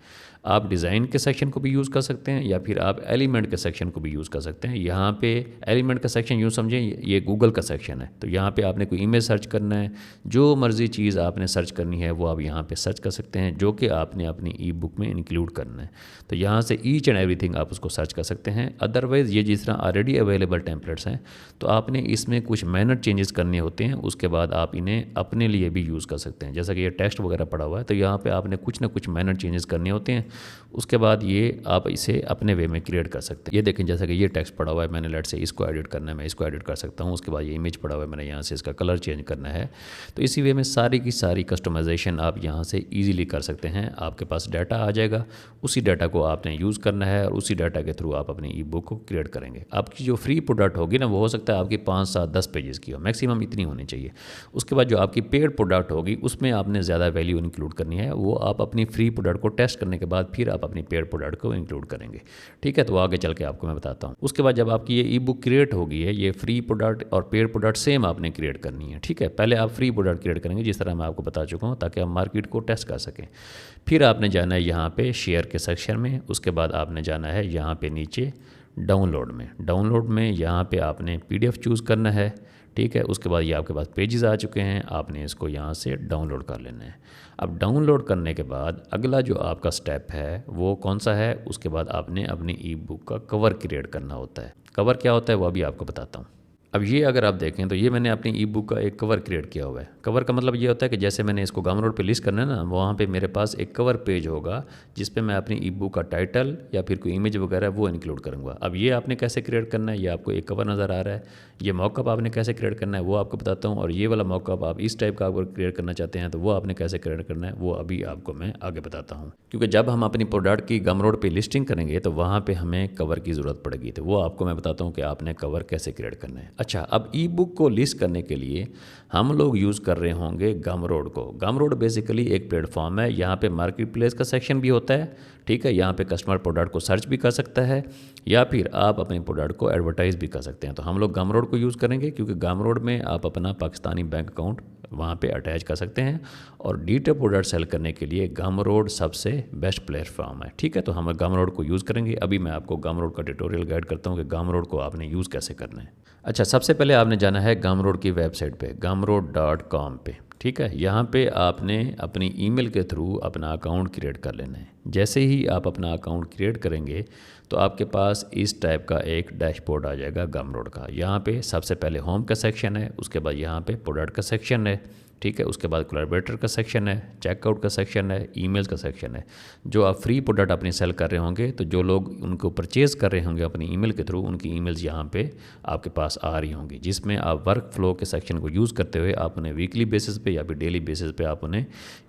आप डिज़ाइन के सेक्शन को भी यूज़ कर सकते हैं या फिर आप एलिमेंट के सेक्शन को भी यूज़ कर सकते हैं। यहाँ पे एलिमेंट का सेक्शन यूँ समझें ये गूगल का सेक्शन है, तो यहाँ पे आपने कोई इमेज सर्च करना है, जो मर्ज़ी चीज़ आपने सर्च करनी है वो आप यहाँ पे सर्च कर सकते हैं, जो कि आपने अपनी ई बुक में इंक्लूड करना है। तो यहाँ से ईच एंड एवरीथिंग आप उसको सर्च कर सकते हैं। अदरवाइज़ ये जिस तरह ऑलरेडी अवेलेबल टेम्पलेट्स हैं तो आपने इसमें कुछ माइनर चेंजेस करने होते हैं, उसके बाद आप इन्हें अपने लिए भी यूज़ कर सकते हैं। जैसा कि ये टेक्स्ट वगैरह पड़ा हुआ है तो यहाँ पे आपने कुछ ना कुछ माइनर चेंजेस करने होते हैं, उसके बाद ये आप इसे अपने वे में क्रिएट कर सकते हैं। ये देखें जैसा कि ये टेक्स्ट पड़ा हुआ है, मैंने लेट से इसको एडिट करना है, मैं इसको एडिट कर सकता हूँ। उसके बाद ये इमेज पड़ा हुआ है, मैंने यहाँ से इसका कलर चेंज करना है। तो इसी वे में सारी की सारी कस्टमाइजेशन आप यहाँ से ईजिली कर सकते हैं। आपके पास डाटा आ जाएगा, उसी डाटा को आपने यूज़ करना है और उसी डाटा के थ्रू आप अपनी ई बुक को क्रिएट करेंगे। आपकी जो फ्री प्रोडक्ट होगी ना वो हो सकता है आपकी 5, 7, 10 पेजेस की हो, मैक्सिमम इतनी होनी चाहिए। उसके बाद जो आपकी पेड प्रोडक्ट होगी उसमें आपने ज़्यादा वैल्यू इंक्लूड करनी है, वो आप अपनी फ्री प्रोडक्ट को टेस्ट करने के बाद फिर आप अपनी पेड प्रोडक्ट को इंक्लूड करेंगे, ठीक है। तो आगे चल के आपको मैं बताता हूँ। उसके बाद जब आपकी ये ई बुक क्रिएट होगी है, ये फ्री प्रोडक्ट और पेड प्रोडक्ट सेम आपने क्रिएट करनी है, ठीक है। पहले आप फ्री प्रोडक्ट क्रिएट करेंगे जिस तरह मैं आपको बता चुका हूँ, ताकि आप मार्केट को टेस्ट कर सकें। फिर आपने जाना है यहाँ पे शेयर के सेक्शन में, उसके बाद आपने जाना है यहाँ पे नीचे डाउनलोड में यहाँ पे आपने PDF चूज़ करना है, ठीक है। उसके बाद ये आपके पास पेजेस आ चुके हैं, आपने इसको यहाँ से डाउनलोड कर लेना है। अब डाउनलोड करने के बाद अगला जो आपका स्टेप है वो कौन सा है, उसके बाद आपने अपनी ई बुक का कवर क्रिएट करना होता है। कवर क्या होता है वो अभी आपको बताता हूँ। अब ये अगर आप देखें तो ये मैंने अपनी ई बुक का एक कवर क्रिएट किया हुआ है। कवर का मतलब ये होता है कि जैसे मैंने इसको गमरोड पे लिस्ट करना है ना, वहाँ पे मेरे पास एक कवर पेज होगा जिस पे मैं अपनी ई बुक का टाइटल या फिर कोई इमेज वगैरह वो इंक्लूड करूँगा। अब ये आपने कैसे क्रिएट करना है, ये आपको एक कवर नज़र आ रहा है। ये मॉकअप आपने कैसे क्रिएट करना है वो आपको बताता हूँ, और ये वाला मॉकअप आप इस टाइप का अगर क्रिएट करना चाहते हैं तो वो आपने कैसे क्रिएट करना है वो अभी आपको मैं आगे बताता हूँ। क्योंकि जब हम अपनी प्रोडक्ट की गमरोड पे लिस्टिंग करेंगे तो वहाँ पे हमें कवर की ज़रूरत पड़ेगी, तो वो आपको मैं बताता हूँ कि आपने कवर कैसे क्रिएट करना है। अच्छा, अब ई बुक को लिस्ट करने के लिए हम लोग यूज़ कर रहे होंगे गमरोड को। गमरोड बेसिकली एक प्लेटफॉर्म है, यहाँ पे मार्केट प्लेस का सेक्शन भी होता है, ठीक है। यहाँ पे कस्टमर प्रोडक्ट को सर्च भी कर सकता है या फिर आप अपने प्रोडक्ट को एडवर्टाइज भी कर सकते हैं। तो हम लोग गमरोड को यूज़ करेंगे क्योंकि गमरोड में आप अपना पाकिस्तानी बैंक अकाउंट वहाँ पे अटैच कर सकते हैं, और डिजिटल प्रोडक्ट सेल करने के लिए गमरोड सबसे बेस्ट प्लेटफॉर्म है, ठीक है। तो हम गमरोड को यूज़ करेंगे। अभी मैं आपको गमरोड का ट्यूटोरियल गाइड करता हूँ कि गमरोड को आपने यूज़ कैसे करना है। अच्छा, सबसे पहले आपने जाना है गमरोड की वेबसाइट पे, gumroad.com पे, ठीक है। यहाँ पे आपने अपनी ईमेल के थ्रू अपना अकाउंट क्रिएट कर लेना है। जैसे ही आप अपना अकाउंट क्रिएट करेंगे तो आपके पास इस टाइप का एक डैशबोर्ड आ जाएगा गमरोड का। यहाँ पे सबसे पहले होम का सेक्शन है, उसके बाद यहाँ पे प्रोडक्ट का सेक्शन है, ठीक है। उसके बाद कोलैबोरेटर का सेक्शन है, चेकआउट का सेक्शन है, ईमेल्स का सेक्शन है। जो आप फ्री प्रोडक्ट अपनी सेल कर रहे होंगे तो जो लोग उनको परचेज़ कर रहे होंगे अपनी ईमेल के थ्रू, उनकी ईमेल्स यहाँ पे आपके पास आ रही होंगी, जिसमें आप वर्क फ्लो के सेक्शन को यूज़ करते हुए आप उन्हें वीकली बेसिस पे या फिर डेली बेसिस पे आप उन्हें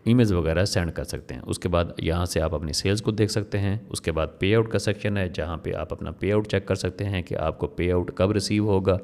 ईमेल्स वगैरह सेंड कर सकते हैं। उसके बाद यहाँ से आप अपनी सेल्स को देख सकते हैं। उसके बाद पे आउट का सेक्शन है जहाँ पे आप अपना पे आउट चेक कर सकते हैं कि आपको पे आउट कब रिसीव होगा।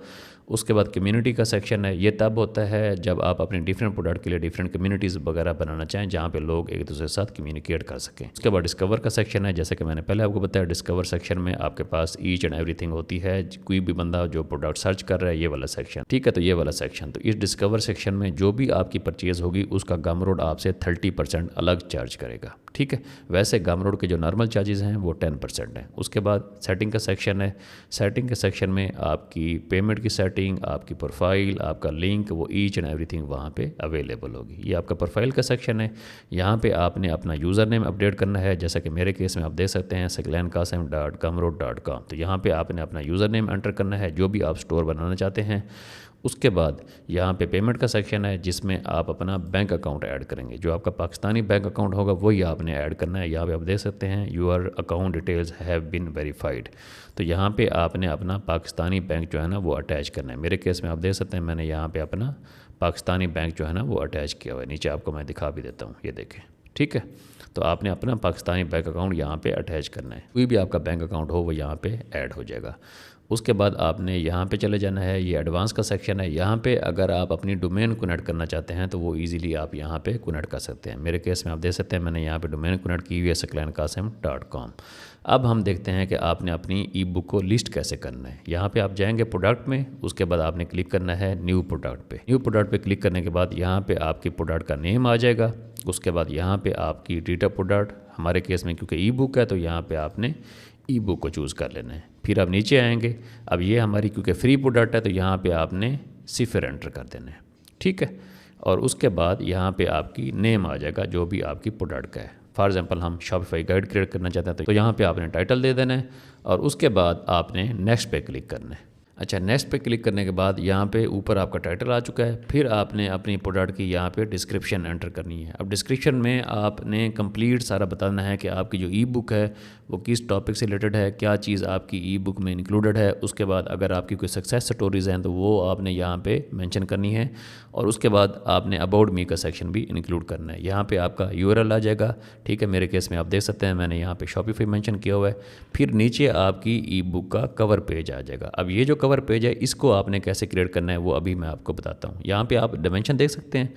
उसके बाद कम्युनिटी का सेक्शन है, ये तब होता है जब आप अपने डिफरेंट प्रोडक्ट के लिए डिफरेंट कम्युनिटीज़ वगैरह बनाना चाहें जहाँ पे लोग एक दूसरे के साथ कम्युनिकेट कर सकें। उसके बाद डिस्कवर का सेक्शन है, जैसे कि मैंने पहले आपको बताया, डिस्कवर सेक्शन में आपके पास ईच एंड एवरीथिंग होती है। कोई भी बंदा जो प्रोडक्ट सर्च कर रहा है, ये वाला सेक्शन, ठीक है। तो ये वाला सेक्शन, तो इस डिस्कवर सेक्शन में जो भी आपकी परचेज़ होगी उसका गमरोड आपसे 30% अलग चार्ज करेगा, ठीक है। वैसे गमरोड के जो नॉर्मल चार्जेस हैं वो 10% हैं। उसके बाद सेटिंग का सेक्शन है। सेटिंग के सेक्शन में आपकी पेमेंट की सेटिंग, आपकी प्रोफाइल, आपका लिंक, वो ईच एंड एवरीथिंग वहाँ पे अवेलेबल होगी। ये आपका प्रोफाइल का सेक्शन है। यहाँ पे आपने अपना यूज़र नेम अपडेट करना है, जैसा कि मेरे केस में आप देख सकते हैं saglankasim.gumroad.com। तो यहाँ पे आपने अपना यूज़र नेम एंटर करना है जो भी आप स्टोर बनाना चाहते हैं। उसके बाद यहाँ पे पेमेंट का सेक्शन है जिसमें आप अपना बैंक अकाउंट ऐड करेंगे। जो आपका पाकिस्तानी बैंक अकाउंट होगा वही आपने ऐड करना है। यहाँ पे आप देख सकते हैं your account details have been verified. तो यहाँ पे आपने अपना पाकिस्तानी बैंक जो है ना वो अटैच करना है। मेरे केस में आप देख सकते हैं मैंने यहाँ पे अपना पाकिस्तानी बैंक जो है ना वो अटैच किया हुआ है। नीचे आपको मैं दिखा भी देता हूँ, ये देखें, ठीक है। तो आपने अपना पाकिस्तानी बैंक अकाउंट यहाँ पे अटैच करना है। कोई भी आपका बैंक अकाउंट हो वो यहाँ पे ऐड हो जाएगा। उसके बाद आपने यहाँ पे चले जाना है, ये एडवांस का सेक्शन है। यहाँ पे अगर आप अपनी डोमेन कनेक्ट करना चाहते हैं तो वो इजीली आप यहाँ पे कनेक्ट कर सकते हैं। मेरे केस में आप देख सकते हैं मैंने यहाँ पे डोमेन कनेक्ट की हुई है saglankasim.com। अब हम देखते हैं कि आपने अपनी ई बुक को लिस्ट कैसे करना है। यहाँ पे आप जाएंगे प्रोडक्ट में, उसके बाद आपने क्लिक करना है न्यू प्रोडक्ट पे। न्यू प्रोडक्ट पे क्लिक करने के बाद यहाँ पे आपकी प्रोडक्ट का नेम आ जाएगा। उसके बाद यहाँ पे आपकी डिजिटल प्रोडक्ट, हमारे केस में क्योंकि ई बुक है तो यहाँ पे आपने ई बुक को चूज़ कर लेना है। फिर आप नीचे आएंगे, अब ये हमारी क्योंकि फ्री प्रोडक्ट है तो यहाँ पे आपने सिफर एंटर कर देना है, ठीक है। और उसके बाद यहाँ पे आपकी नेम आ जाएगा जो भी आपकी प्रोडक्ट का है। फॉर एग्जांपल हम शॉपिफाई गाइड क्रिएट करना चाहते हैं तो यहाँ पे आपने टाइटल दे देना है और उसके बाद आपने नेक्स्ट पे क्लिक करना है। अच्छा, नेक्स्ट पे क्लिक करने के बाद यहाँ पे ऊपर आपका टाइटल आ चुका है। फिर आपने अपनी प्रोडक्ट की यहाँ पे डिस्क्रिप्शन एंटर करनी है। अब डिस्क्रिप्शन में आपने कंप्लीट सारा बताना है कि आपकी जो ई बुक है वो किस टॉपिक से रिलेटेड है, क्या चीज़ आपकी ई बुक में इंक्लूडेड है। उसके बाद अगर आपकी कोई सक्सेस स्टोरीज़ हैं तो वो आपने यहाँ पे मेंशन करनी है। और उसके बाद आपने अबाउट मी का सेक्शन भी इंक्लूड करना है। यहाँ पे आपका यूआरएल आ जाएगा, ठीक है। मेरे केस में आप देख सकते हैं मैंने यहाँ पे शॉपिफाई मेंशन किया हुआ है। फिर नीचे आपकी ई बुक का कवर पेज आ जाएगा। अब ये जो कवर पेज है इसको आपने कैसे क्रिएट करना है वो अभी मैं आपको बताता हूँ। यहाँ पे आप डायमेंशन देख सकते हैं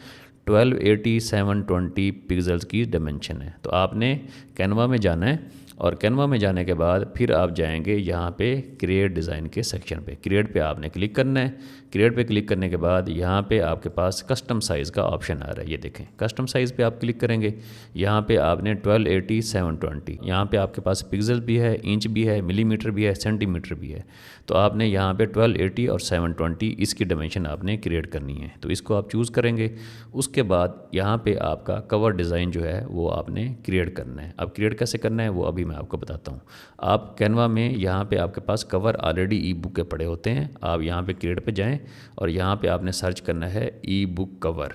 1280 720 पिक्सल्स की डायमेंशन है। तो आपने कैनवा में जाना है और कैनवा में जाने के बाद फिर आप जाएंगे यहाँ पे क्रिएट डिज़ाइन के सेक्शन पे। क्रिएट पे आपने क्लिक करना है। क्रिएट पे क्लिक करने के बाद यहाँ पे आपके पास कस्टम साइज़ का ऑप्शन आ रहा है, ये देखें। कस्टम साइज़ पे आप क्लिक करेंगे। यहाँ पे आपने 1280 720, यहाँ पे आपके पास पिक्सल भी है, इंच भी है, मिलीमीटर भी है, सेंटीमीटर भी है। तो आपने यहाँ पे 1280 और 720 इसकी डायमेंशन आपने क्रिएट करनी है, तो इसको आप चूज़ करेंगे। उसके बाद यहाँ पे आपका कवर डिज़ाइन जो है वो आपने क्रिएट करना है। अब क्रिएट कैसे करना है वो अभी मैं आपको बताता हूँ। आप कैनवा में यहाँ पे आपके पास कवर ऑलरेडी ई बुक के पड़े होते हैं। आप यहाँ पे क्रिएट पे जाएं और यहाँ पे आपने सर्च करना है ई बुक कवर।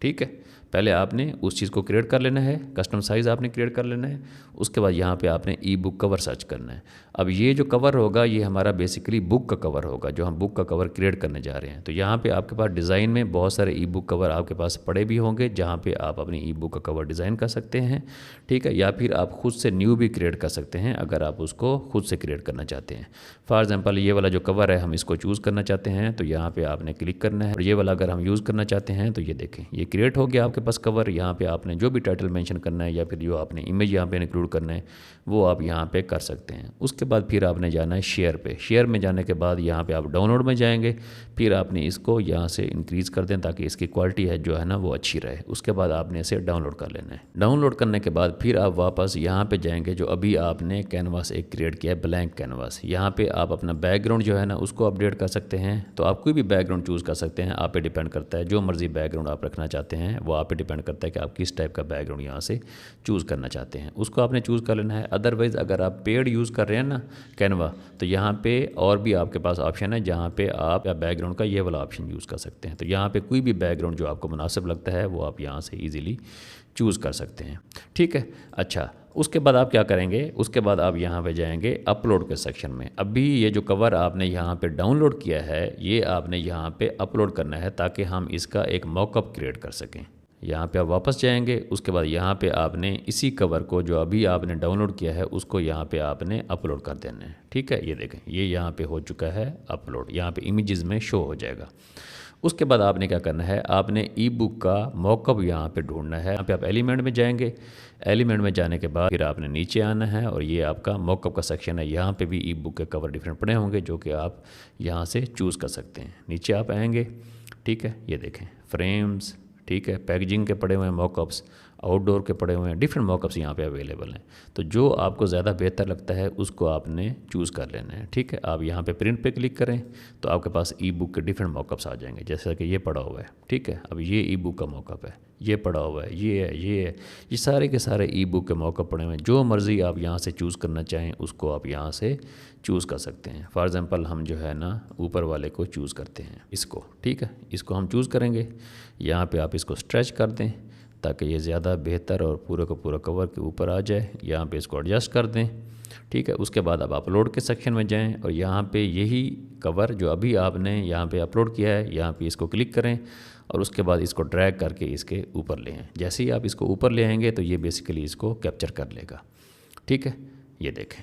ठीक है, पहले आपने उस चीज़ को क्रिएट कर लेना है, कस्टम साइज़ आपने क्रिएट कर लेना है। उसके बाद यहाँ पे आपने ई बुक कवर सर्च करना है। अब ये जो कवर होगा ये हमारा बेसिकली बुक का कवर होगा, जो हम बुक का कवर क्रिएट करने जा रहे हैं। तो यहाँ पे आपके पास डिज़ाइन में बहुत सारे ई बुक कवर आपके पास पड़े भी होंगे, जहाँ पे आप अपनी ई बुक का कवर डिज़ाइन कर सकते हैं। ठीक है, या फिर आप खुद से न्यू भी क्रिएट कर सकते हैं अगर आप उसको खुद से क्रिएट करना चाहते हैं। फॉर एग्जाम्पल ये वाला जो कवर है हम इसको चूज़ करना चाहते हैं, तो यहाँ पर आपने क्लिक करना है। और ये वाला अगर हम यूज़ करना चाहते हैं तो ये देखें ये क्रिएट हो गया आपके पास कवर। यहाँ पे आपने जो भी टाइटल मेंशन करना है या फिर जो आपने इमेज यहाँ पे इंक्लूड करना है वो आप यहाँ पे कर सकते हैं। उसके बाद फिर आपने जाना है शेयर पे। शेयर में जाने के बाद यहाँ पे आप डाउनलोड में जाएंगे, फिर आपने इसको यहाँ से इंक्रीज़ कर दें ताकि इसकी क्वालिटी है जो है ना वो अच्छी रहे। उसके बाद आपने इसे डाउनलोड कर लेना है। डाउनलोड करने के बाद फिर आप वापस यहाँ पे जाएंगे जो अभी आपने कैनवास एक क्रिएट किया है, ब्लैंक कैनवास। यहाँ पे आप अपना बैकग्राउंड जो है ना उसको अपडेट कर सकते हैं। तो आप कोई भी बैकग्राउंड चूज़ कर सकते हैं, आप पे डिपेंड करता है। जो मर्जी बैकग्राउंड आप रखना चाहते हैं वो आप पे डिपेंड करता है कि आप किस टाइप का बैकग्राउंड यहाँ से चूज़ करना चाहते हैं, उसको आपने चूज़ कर लेना है। अदरवाइज़ अगर आप पेड यूज़ कर रहे हैं ना कैनवा, तो यहाँ पे और भी आपके पास ऑप्शन है जहाँ पे आप या बैकग्राउंड का ये वाला ऑप्शन यूज़ कर सकते हैं। तो यहाँ पे कोई भी बैकग्राउंड जो आपको मुनासिब लगता है वो आप यहाँ से ईज़िली चूज़ कर सकते हैं। ठीक है, अच्छा उसके बाद आप क्या करेंगे, उसके बाद आप यहाँ पे जाएंगे अपलोड के सेक्शन में। अभी ये जो कवर आपने यहाँ पे डाउनलोड किया है ये आपने यहाँ पे अपलोड करना है ताकि हम इसका एक मॉकअप क्रिएट कर सकें। यहाँ पे आप वापस जाएंगे, उसके बाद यहाँ पे आपने इसी कवर को जो अभी आपने डाउनलोड किया है उसको यहाँ पे आपने अपलोड कर देना है। ठीक है, ये देखें ये यहाँ पे हो चुका है अपलोड, यहाँ पे इमेजेस में शो हो जाएगा। उसके बाद आपने क्या करना है, आपने ई बुक का मॉकअप यहाँ पे ढूंढना है। यहाँ पे आप एलिमेंट में जाएंगे, एलिमेंट में जाने के बाद फिर आपने नीचे आना है और ये आपका मॉकअप का सेक्शन है। यहाँ पे भी ई बुक के कवर डिफरेंट पड़े होंगे जो कि आप यहाँ से चूज़ कर सकते हैं। नीचे आप आएँगे, ठीक है, ये देखें फ्रेम्स, ठीक है, पैकेजिंग के पड़े हुए हैं मॉकअप्स, आउटडोर के पड़े हुए हैं, डिफरेंट मॉकअप्स यहाँ पे अवेलेबल हैं। तो जो आपको ज़्यादा बेहतर लगता है उसको आपने चूज़ कर लेना है। ठीक है, आप यहाँ पे प्रिंट पे क्लिक करें तो आपके पास ई बुक के डिफरेंट मॉकअप्स आ जाएंगे, जैसा कि ये पड़ा हुआ है। ठीक है, अब ये ई बुक का मॉकअप है, ये पड़ा हुआ है, ये है, ये सारे के सारे ई बुक के मॉकअप पड़े हुए हैं। जो मर्ज़ी आप यहाँ से चूज़ करना चाहें उसको आप यहाँ से चूज़ कर सकते हैं। फॉर एग्ज़ाम्पल हम जो है ना ऊपर वाले को चूज़ करते हैं, इसको। ठीक है, इसको हम चूज़ करेंगे। यहाँ पे आप इसको स्ट्रेच कर दें ताकि ये ज़्यादा बेहतर और पूरे को पूरा कवर के ऊपर आ जाए। यहाँ पे इसको एडजस्ट कर दें। ठीक है, उसके बाद आप अपलोड के सेक्शन में जाएं और यहाँ पे यही कवर जो अभी आपने यहाँ पे अपलोड किया है यहाँ पे इसको क्लिक करें और उसके बाद इसको ड्रैग करके इसके ऊपर ले आएँ। जैसे ही आप इसको ऊपर ले आएंगे तो ये बेसिकली इसको कैप्चर कर लेगा। ठीक है, ये देखें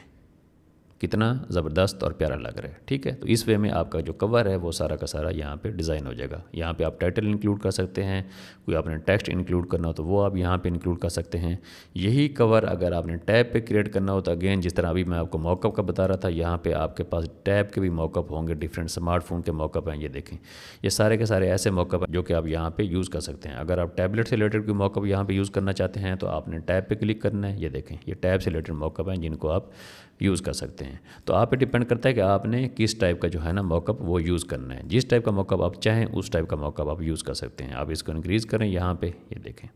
कितना ज़बरदस्त और प्यारा लग रहा है। ठीक है, तो इस वे में आपका जो कवर है वो सारा का सारा यहाँ पे डिज़ाइन हो जाएगा। यहाँ पे आप टाइटल इंक्लूड कर सकते हैं, कोई आपने टेक्स्ट इंक्लूड करना हो तो वो आप यहाँ पे इंक्लूड कर सकते हैं। यही कवर अगर आपने टैब पे क्रिएट करना हो तो अगेन जिस तरह अभी मैं आपको मॉकअप का बता रहा था, यहाँ पर आपके पास टैब के भी मॉकअप होंगे, डिफरेंट स्मार्टफोन के मॉकअप हैं। ये देखें ये सारे के सारे ऐसे मॉकअप हैं जो कि आप यहाँ पर यूज़ कर सकते हैं। अगर आप टैबलेट से रिलेटेड कोई मॉकअप यहाँ पर यूज़ करना चाहते हैं तो आपने टैब पर क्लिक करना है। ये देखें ये टैब से रिलेटेड मॉकअप हैं जिनको आप यूज़ कर सकते हैं। तो आप पे डिपेंड करता है कि आपने किस टाइप का जो है ना मॉकअप वो यूज़ करना है। जिस टाइप का मॉकअप आप चाहें उस टाइप का मॉकअप आप यूज़ कर सकते हैं। आप इसको इंक्रीज़ करें यहाँ पे, ये देखें।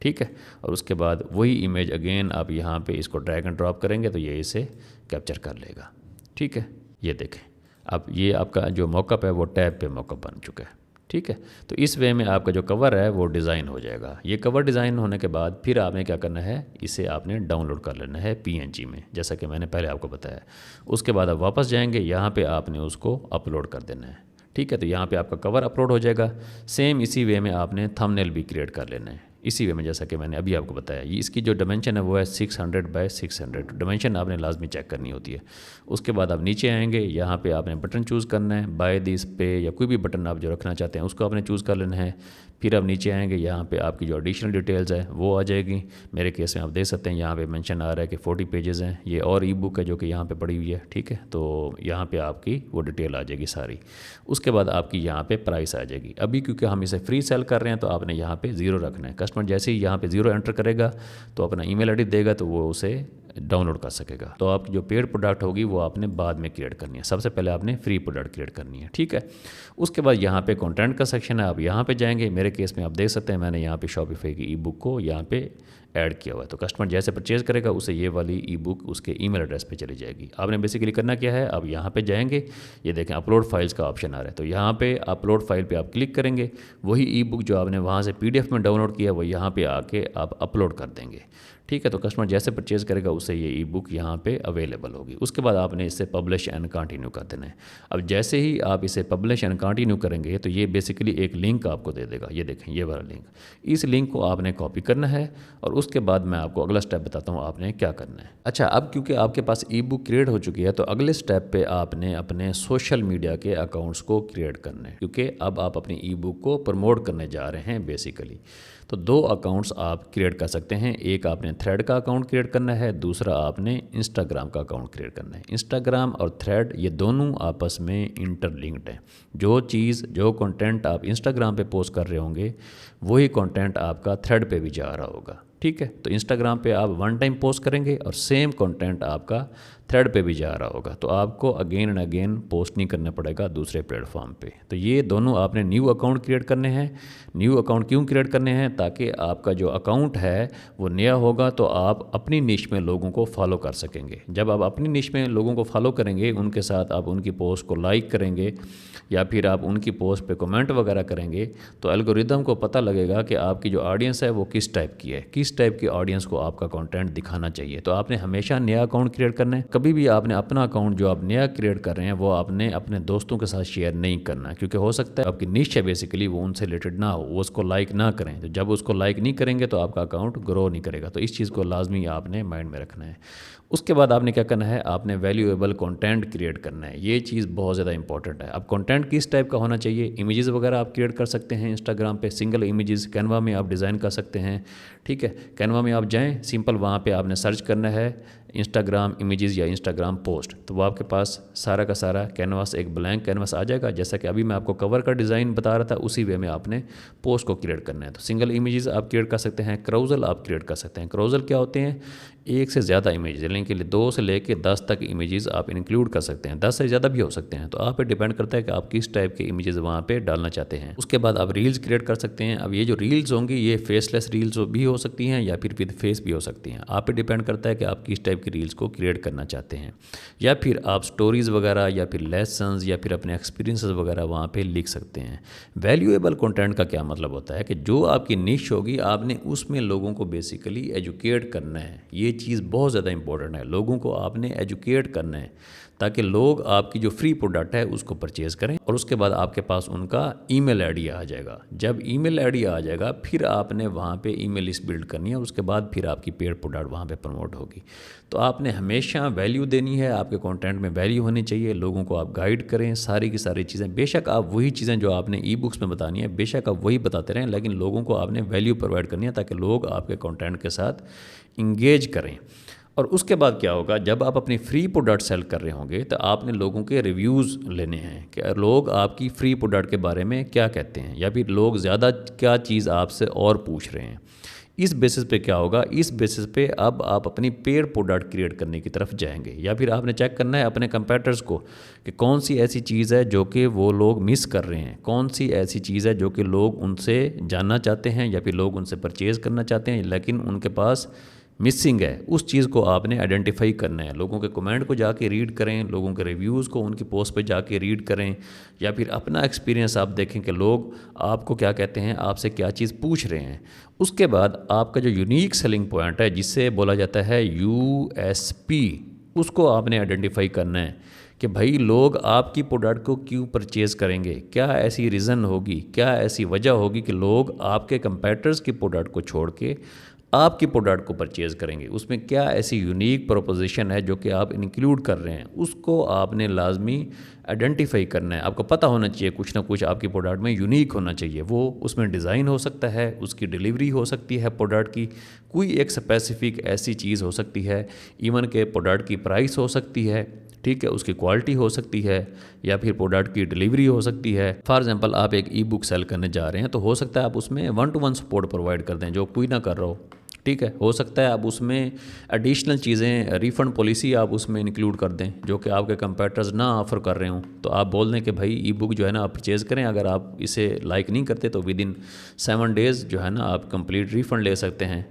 ठीक है, और उसके बाद वही इमेज अगेन आप यहाँ पे इसको ड्रैग एंड ड्रॉप करेंगे तो ये इसे कैप्चर कर लेगा। ठीक है, ये देखें अब ये आपका जो मॉकअप है वो टैब पे मॉकअप बन चुका है। ठीक है, तो इस वे में आपका जो कवर है वो डिज़ाइन हो जाएगा। ये कवर डिज़ाइन होने के बाद फिर आपने क्या करना है, इसे आपने डाउनलोड कर लेना है PNG में, जैसा कि मैंने पहले आपको बताया। उसके बाद आप वापस जाएंगे, यहाँ पे आपने उसको अपलोड कर देना है। ठीक है, तो यहाँ पे आपका कवर अपलोड हो जाएगा। सेम इसी वे में आपने थंबनेल भी क्रिएट कर लेना है, इसी वे में जैसा कि मैंने अभी आपको बताया। ये इसकी जो डायमेंशन है वो है 600 बाय 600। डायमेंशन आपने लाजमी चेक करनी होती है। उसके बाद आप नीचे आएंगे, यहाँ पे आपने बटन चूज़ करना है, बाय दिस पे या कोई भी बटन आप जो रखना चाहते हैं उसको आपने चूज़ कर लेना है। फिर आप नीचे आएंगे, यहाँ पे आपकी जो एडिशनल डिटेल्स है वो आ जाएगी। मेरे केस में आप देख सकते हैं यहाँ पे मेंशन आ रहा है कि 40 पेजेस हैं। ये और ई बुक है जो कि यहाँ पे पड़ी हुई है। ठीक है, तो यहाँ पे आपकी वो डिटेल आ जाएगी सारी। उसके बाद आपकी यहाँ पे प्राइस आ जाएगी। अभी क्योंकि हम इसे फ्री सेल कर रहे हैं तो आपने यहाँ पे 0 रखना है। कस्टमर जैसे ही यहाँ पे 0 एंटर करेगा तो अपना email ID देगा तो वो उसे डाउनलोड कर सकेगा। तो आपकी जो पेड प्रोडक्ट होगी वो आपने बाद में क्रिएट करनी है, सबसे पहले आपने फ्री प्रोडक्ट क्रिएट करनी है, ठीक है। उसके बाद यहाँ पे कंटेंट का सेक्शन है, आप यहाँ पे जाएंगे। मेरे केस में आप देख सकते हैं मैंने यहाँ पे शॉपिफाई की ई बुक को यहाँ पे ऐड किया हुआ है। तो कस्टमर जैसे परचेज करेगा उसे ये वाली ई बुक उसके ईमेल एड्रेस पे चली जाएगी। आपने बेसिकली करना क्या है, अब यहाँ पे जाएंगे, ये देखें अपलोड फाइल्स का ऑप्शन आ रहा है, तो यहाँ पे अपलोड फाइल पे आप क्लिक करेंगे, वही ई बुक जो आपने वहाँ से PDF में डाउनलोड किया वो यहाँ पे आके आप अपलोड कर देंगे, ठीक है। तो कस्टमर जैसे परचेज करेगा उससे ये ई बुक यहाँ पे अवेलेबल होगी। उसके बाद आपने इसे पब्लिश एंड कंटिन्यू कर देना है। अब जैसे ही आप इसे पब्लिश एंड कंटिन्यू करेंगे तो ये बेसिकली एक लिंक आपको दे देगा, ये देखें ये वाला लिंक। इस लिंक को आपने कॉपी करना है और उसके बाद मैं आपको अगला स्टेप बताता हूँ आपने क्या करना है। अच्छा, अब क्योंकि आपके पास ई बुक क्रिएट हो चुकी है तो अगले स्टेप पे आपने अपने सोशल मीडिया के अकाउंट्स को क्रिएट करना है, क्योंकि अब आप अपनी ई बुक को प्रमोट करने जा रहे हैं बेसिकली। तो 2 अकाउंट्स आप क्रिएट कर सकते हैं, एक आपने थ्रेड का अकाउंट क्रिएट करना है, दूसरा आपने इंस्टाग्राम का अकाउंट क्रिएट करना है। इंस्टाग्राम और थ्रेड ये दोनों आपस में इंटरलिंक्ड हैं। जो कंटेंट आप इंस्टाग्राम पे पोस्ट कर रहे होंगे वही कंटेंट आपका थ्रेड पे भी जा रहा होगा, ठीक है। तो इंस्टाग्राम पे आप 1 टाइम पोस्ट करेंगे और सेम कंटेंट आपका थ्रेड पे भी जा रहा होगा, तो आपको अगेन एंड अगेन पोस्ट नहीं करना पड़ेगा दूसरे प्लेटफॉर्म पे। तो ये दोनों आपने न्यू अकाउंट क्रिएट करने हैं। न्यू अकाउंट क्यों क्रिएट करने हैं, ताकि आपका जो अकाउंट है वो नया होगा तो आप अपनी निश में लोगों को फॉलो कर सकेंगे। जब आप अपनी निश में लोगों को फॉलो करेंगे, उनके साथ आप उनकी पोस्ट को लाइक करेंगे या फिर आप उनकी पोस्ट पे कमेंट वगैरह करेंगे, तो एल्गोरिदम को पता लगेगा कि आपकी जो ऑडियंस है वो किस टाइप की है, किस टाइप की ऑडियंस को आपका कंटेंट दिखाना चाहिए। तो आपने हमेशा नया अकाउंट क्रिएट करना है। कभी भी आपने अपना अकाउंट जो आप नया क्रिएट कर रहे हैं वो आपने अपने दोस्तों के साथ शेयर नहीं करना, क्योंकि हो सकता है आपकी निश है बेसिकली वो उनसे रिलेटेड ना हो, वो उसको लाइक ना करें। तो जब उसको लाइक नहीं करेंगे तो आपका अकाउंट ग्रो नहीं करेगा। तो इस चीज़ को लाजमी आपने माइंड में रखना है। उसके बाद आपने क्या करना है, आपने वैल्यूएबल कंटेंट क्रिएट करना है। ये चीज़ बहुत ज़्यादा इंपॉर्टेंट है। अब कंटेंट किस टाइप का होना चाहिए, इमेजेस वगैरह आप क्रिएट कर सकते हैं इंस्टाग्राम पे, सिंगल इमेजेस कैनवा में आप डिज़ाइन कर सकते हैं, ठीक है। कैनवा में आप जाएं, सिंपल वहाँ पे आपने सर्च करना है इंस्टाग्राम इमेजेस या इंस्टाग्राम पोस्ट, तो वो आपके पास सारा का सारा कैनवास, एक ब्लैंक कैनवास आ जाएगा। जैसा कि अभी मैं आपको कवर का डिज़ाइन बता रहा था उसी वे में आपने पोस्ट को क्रिएट करना है। तो सिंगल इमेजेस आप क्रिएट कर सकते हैं, क्राउजल आप क्रिएट कर सकते हैं। क्राउजल क्या होते हैं, एक से ज़्यादा इमेज, यानी कि 2 से लेके 10 तक इमेजेस आप इंक्लूड कर सकते हैं, 10 से ज़्यादा भी हो सकते हैं। तो आप पे डिपेंड करता है कि आप किस टाइप के इमेजेस वहाँ पे डालना चाहते हैं। उसके बाद आप रील्स क्रिएट कर सकते हैं। अब ये जो रील्स होंगी ये फेसलेस रील्स भी हो सकती हैं या फिर विद फेस भी हो सकती हैं। आप पे डिपेंड करता है कि आप किस टाइप की रील्स को क्रिएट करना चाहते हैं, या फिर आप स्टोरीज़ वगैरह या फिर लेसन्स या फिर अपने एक्सपीरियंसेस वगैरह वहाँ पे लिख सकते हैं। वैल्यूएबल कंटेंट का क्या मतलब होता है कि जो आपकी निश होगी आपने उसमें लोगों को बेसिकली एजुकेट करना है। ये चीज़ बहुत ज़्यादा इंपॉर्टेंट है, लोगों को आपने एजुकेट करना है ताकि लोग आपकी जो फ्री प्रोडक्ट है उसको परचेज़ करें। और उसके बाद आपके पास उनका ईमेल आईडी आ जाएगा। जब ईमेल आईडी आ जाएगा फिर आपने वहाँ पे ईमेल लिस्ट बिल्ड करनी है, उसके बाद फिर आपकी पेड प्रोडक्ट वहाँ पे प्रमोट होगी। तो आपने हमेशा वैल्यू देनी है, आपके कंटेंट में वैल्यू होनी चाहिए, लोगों को आप गाइड करें सारी की सारी चीज़ें। बेशक आप वही चीज़ें जो आपने ई बुक्स में बतानी है बेशक आप वही बताते रहें, लेकिन लोगों को आपने वैल्यू प्रोवाइड करनी है ताकि लोग आपके कंटेंट के साथ इंगेज करें। और उसके बाद क्या होगा, जब आप अपनी फ्री प्रोडक्ट सेल कर रहे होंगे तो आपने लोगों के रिव्यूज़ लेने हैं कि लोग आपकी फ्री प्रोडक्ट के बारे में क्या कहते हैं, या फिर लोग ज़्यादा क्या चीज़ आपसे और पूछ रहे हैं। इस बेसिस पे क्या होगा, इस बेसिस पे अब आप अपनी पेड प्रोडक्ट क्रिएट करने की तरफ जाएंगे। या फिर आपने चेक करना है अपने कंपेटिटर्स को कि कौन सी ऐसी चीज़ है जो कि वो लोग मिस कर रहे हैं, कौन सी ऐसी चीज़ है जो कि लोग उनसे जानना चाहते हैं या फिर लोग उनसे परचेज़ करना चाहते हैं लेकिन उनके पास मिसिंग है। उस चीज़ को आपने आइडेंटिफाई करना है। लोगों के कमेंट को जाके रीड करें, लोगों के रिव्यूज़ को उनकी पोस्ट पे जाके रीड करें, या फिर अपना एक्सपीरियंस आप देखें कि लोग आपको क्या कहते हैं, आपसे क्या चीज़ पूछ रहे हैं। उसके बाद आपका जो यूनिक सेलिंग पॉइंट है जिससे बोला जाता है USP, उसको आपने आइडेंटिफाई करना है कि भाई लोग आपकी प्रोडक्ट को क्यों परचेज़ करेंगे, क्या ऐसी रीज़न होगी, क्या ऐसी वजह होगी कि लोग आपके कंपेटिटर्स की प्रोडक्ट को छोड़ के आपकी प्रोडक्ट को परचेज़ करेंगे। उसमें क्या ऐसी यूनिक प्रोपोजिशन है जो कि आप इंक्लूड कर रहे हैं, उसको आपने लाजमी आइडेंटिफाई करना है। आपको पता होना चाहिए कुछ ना कुछ आपकी प्रोडक्ट में यूनिक होना चाहिए। वो उसमें डिज़ाइन हो सकता है, उसकी डिलीवरी हो सकती है प्रोडक्ट की, कोई एक स्पेसिफिक ऐसी चीज़ हो सकती है, इवन के प्रोडक्ट की प्राइस हो सकती है, ठीक है, उसकी क्वालिटी हो सकती है, या फिर प्रोडक्ट की डिलीवरी हो सकती है। फॉर एग्जांपल आप एक ई बुक सेल करने जा रहे हैं तो हो सकता है आप उसमें 1-to-1 सपोर्ट प्रोवाइड कर दें जो कोई ना कर रहा हो, ठीक है। हो सकता है आप उसमें एडिशनल चीज़ें, रिफ़ंड पॉलिसी आप उसमें इंक्लूड कर दें जो कि आपके कंपैटिटर्स ना ऑफ़र कर रहे हों। तो आप बोल दें कि भाई ई बुक जो है ना आप परचेज़ करें, अगर आप इसे लाइक नहीं करते तो विदिन 7 डेज़ जो है ना आप कंप्लीट रिफ़ंड ले सकते हैं।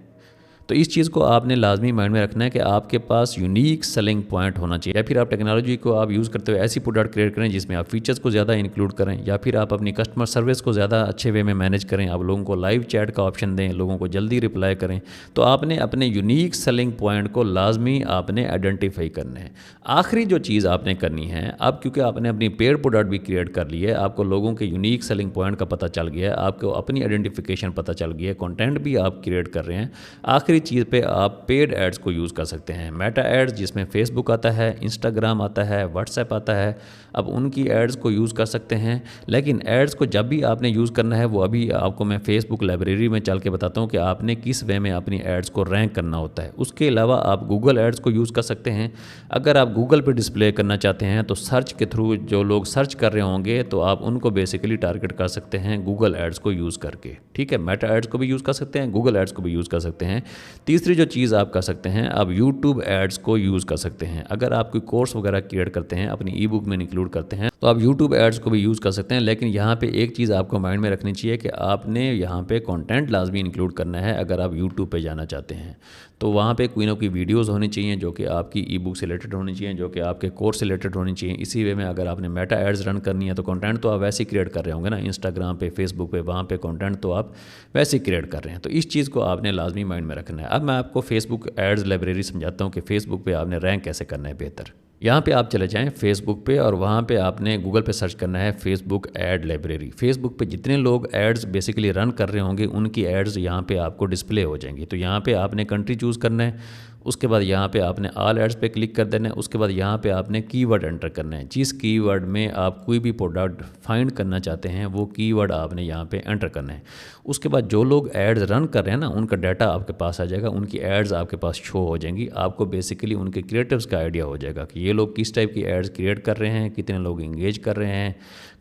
तो इस चीज़ को आपने लाजमी माइंड में रखना है कि आपके पास यूनिक सेलिंग पॉइंट होना चाहिए, या फिर आप टेक्नोलॉजी को आप यूज़ करते हुए ऐसी प्रोडक्ट क्रिएट करें जिसमें आप फीचर्स को ज़्यादा इंक्लूड करें, या फिर आप अपनी कस्टमर सर्विस को ज़्यादा अच्छे वे में मैनेज करें, आप लोगों को लाइव चैट का ऑप्शन दें, लोगों को जल्दी रिप्लाई करें। तो आपने अपने यूनिक सेलिंग पॉइंट को लाजमी आपने आइडेंटिफाई करना है। आखिरी जो चीज़ आपने करनी है, अब क्योंकि आपने अपनी पेड प्रोडक्ट भी क्रिएट कर ली है, आपको लोगों के यूनिक सेलिंग पॉइंट का पता चल गया है, आपको अपनी आइडेंटिफिकेशन पता चल गया है, कंटेंट भी आप क्रिएट कर रहे हैं। आखिरी चीज़ पे आप पेड एड्स को यूज़ कर सकते हैं। मेटा एड्स जिसमें फेसबुक आता है, इंस्टाग्राम आता है, व्हाट्सएप आता है, अब उनकी एड्स को यूज़ कर सकते हैं। लेकिन एड्स को जब भी आपने यूज़ करना है, वो अभी आपको मैं फेसबुक लाइब्रेरी में चल के बताता हूँ कि आपने किस वे में अपनी एड्स को रैंक करना होता है। उसके अलावा आप गूगल एड्स को यूज़ कर सकते हैं। अगर आप गूगल पर डिस्प्ले करना चाहते हैं तो सर्च के थ्रू जो लोग सर्च कर रहे होंगे तो आप उनको बेसिकली टारगेट कर सकते हैं गूगल एड्स को यूज़ करके। ठीक है, मेटा एड्स को भी यूज़ कर सकते हैं, गूगल एड्स को भी यूज़ कर सकते हैं। तीसरी जो चीज़ आप कर सकते हैं, आप यूट्यूब एड्स को यूज़ कर सकते हैं। अगर आप कोई कोर्स वगैरह क्रिएट करते हैं, अपनी ई बुक में इंक्लूड करते हैं, तो आप यूट्यूब एड्स को भी यूज़ कर सकते हैं। लेकिन यहाँ पे एक चीज़ आपको माइंड में रखनी चाहिए कि आपने यहाँ पे कंटेंट लाजमी इंक्लूड करना है। अगर आप यूट्यूब पे जाना चाहते हैं तो वहाँ पे कोई ना कोई वीडियोज़ होनी चाहिए जो कि आपकी ई बुक से रिलेटेड होनी चाहिए, जो कि आपके कोर्स से रिलेटेड होनी चाहिए। इसी वे में अगर आपने मेटा एड्स रन करनी है तो कंटेंट तो आप वैसे ही क्रिएट कर रहे होंगे ना, इंस्टाग्राम पे, फेसबुक पे, वहाँ पे कंटेंट तो आप वैसे ही क्रिएट कर रहे हैं। तो इस चीज़ को आपने लाजमी माइंड में रखना है। अब मैं आपको फेसबुक एड्स लाइब्रेरी समझाता हूँ कि फेसबुक पे आपने रैंक कैसे करना है बेहतर। यहाँ पे आप चले जाएं फेसबुक पे और वहाँ पे आपने गूगल पे सर्च करना है फेसबुक ऐड लाइब्रेरी। फेसबुक पे जितने लोग एड्स बेसिकली रन कर रहे होंगे उनकी एड्स यहाँ पे आपको डिस्प्ले हो जाएंगी। तो यहाँ पे आपने कंट्री चूज़ करना है, उसके बाद यहाँ पे आपने ऑल एड्स पे क्लिक कर देना है। उसके बाद यहाँ पे आपने कीवर्ड एंटर करना है। जिस कीवर्ड में आप कोई भी प्रोडक्ट फाइंड करना चाहते हैं वो कीवर्ड आपने यहाँ पे एंटर करना है। उसके बाद जो लोग एड्स रन कर रहे हैं ना, उनका डाटा आपके पास आ जाएगा, उनकी एड्स आपके पास शो हो जाएंगी। आपको बेसिकली उनके क्रिएटिव्स का आइडिया हो जाएगा कि ये लोग किस टाइप की एड्स क्रिएट कर रहे हैं, कितने लोग इंगेज कर रहे हैं,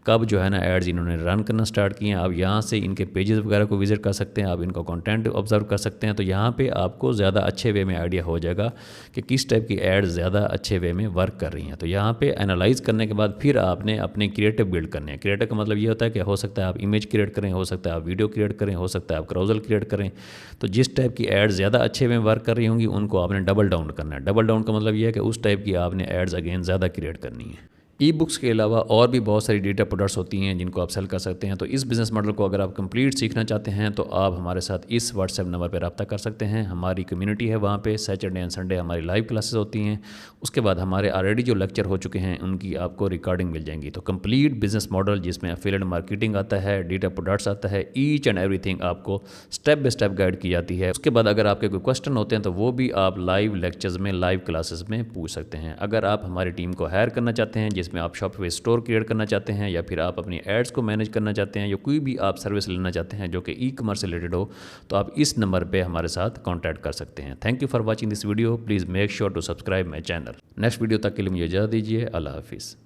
कब जो है ना एड्स इन्होंने रन करना स्टार्ट किए हैं। आप यहाँ से इनके पेजेस वगैरह को विजिट कर सकते हैं, आप इनका कंटेंट ऑब्जर्व कर सकते हैं। तो यहाँ पे आपको ज़्यादा अच्छे वे में आइडिया हो जाएगा कि किस टाइप की एड्स ज़्यादा अच्छे वे में वर्क कर रही हैं। तो यहाँ पे एनालाइज करने के बाद फिर आपने अपने क्रिएटिव बिल्ड करने हैं। क्रिएटिव का मतलब ये होता है कि हो सकता है आप इमेज क्रिएट करें, हो सकता है आप वीडियो क्रिएट करें, हो सकता है आप क्राउजल क्रिएट करें। तो जिस टाइप की एड्स ज़्यादा अच्छे में वर्क कर रही होंगी उनको आपने डबल डाउन करना है। डबल डाउन का मतलब ये है कि उस टाइप की आपने एड्स अगेन ज़्यादा क्रिएट करनी है। ई बुक्स के अलावा और भी बहुत सारी डेटा प्रोडक्ट्स होती हैं जिनको आप सेल कर सकते हैं। तो इस बिज़नेस मॉडल को अगर आप कंप्लीट सीखना चाहते हैं तो आप हमारे साथ इस व्हाट्सएप नंबर पर रब्ता कर सकते हैं। हमारी कम्युनिटी है, वहाँ पे सैटरडे एंड संडे हमारी लाइव क्लासेस होती हैं। उसके बाद हमारे ऑलरेडी जो लेक्चर हो चुके हैं उनकी आपको रिकॉर्डिंग मिल जाएंगी। तो कंप्लीट बिजनेस मॉडल जिसमें एफिलिएट मार्केटिंग आता है, डेटा प्रोडक्ट्स आता है, ईच एंड एवरीथिंग आपको स्टेप बाय स्टेप गाइड की जाती है। उसके बाद अगर आपके कोई क्वेश्चन होते हैं तो वो भी आप लाइव लेक्चर्स में, लाइव क्लासेस में पूछ सकते हैं। अगर आप हमारी टीम को हायर करना चाहते हैं जिसमें आप शॉपवे स्टोर क्रिएट करना चाहते हैं, या फिर आप अपनी एड्स को मैनेज करना चाहते हैं, या कोई भी आप सर्विस लेना चाहते हैं जो कि ई कॉमर्स से रिलेटेड हो, तो आप इस नंबर पे हमारे साथ कांटेक्ट कर सकते हैं। Thank you for watching this video. Please make sure to subscribe my channel. Next video तक के लिए मुझे इजाज़त दीजिए। अल्लाह हाफिज़।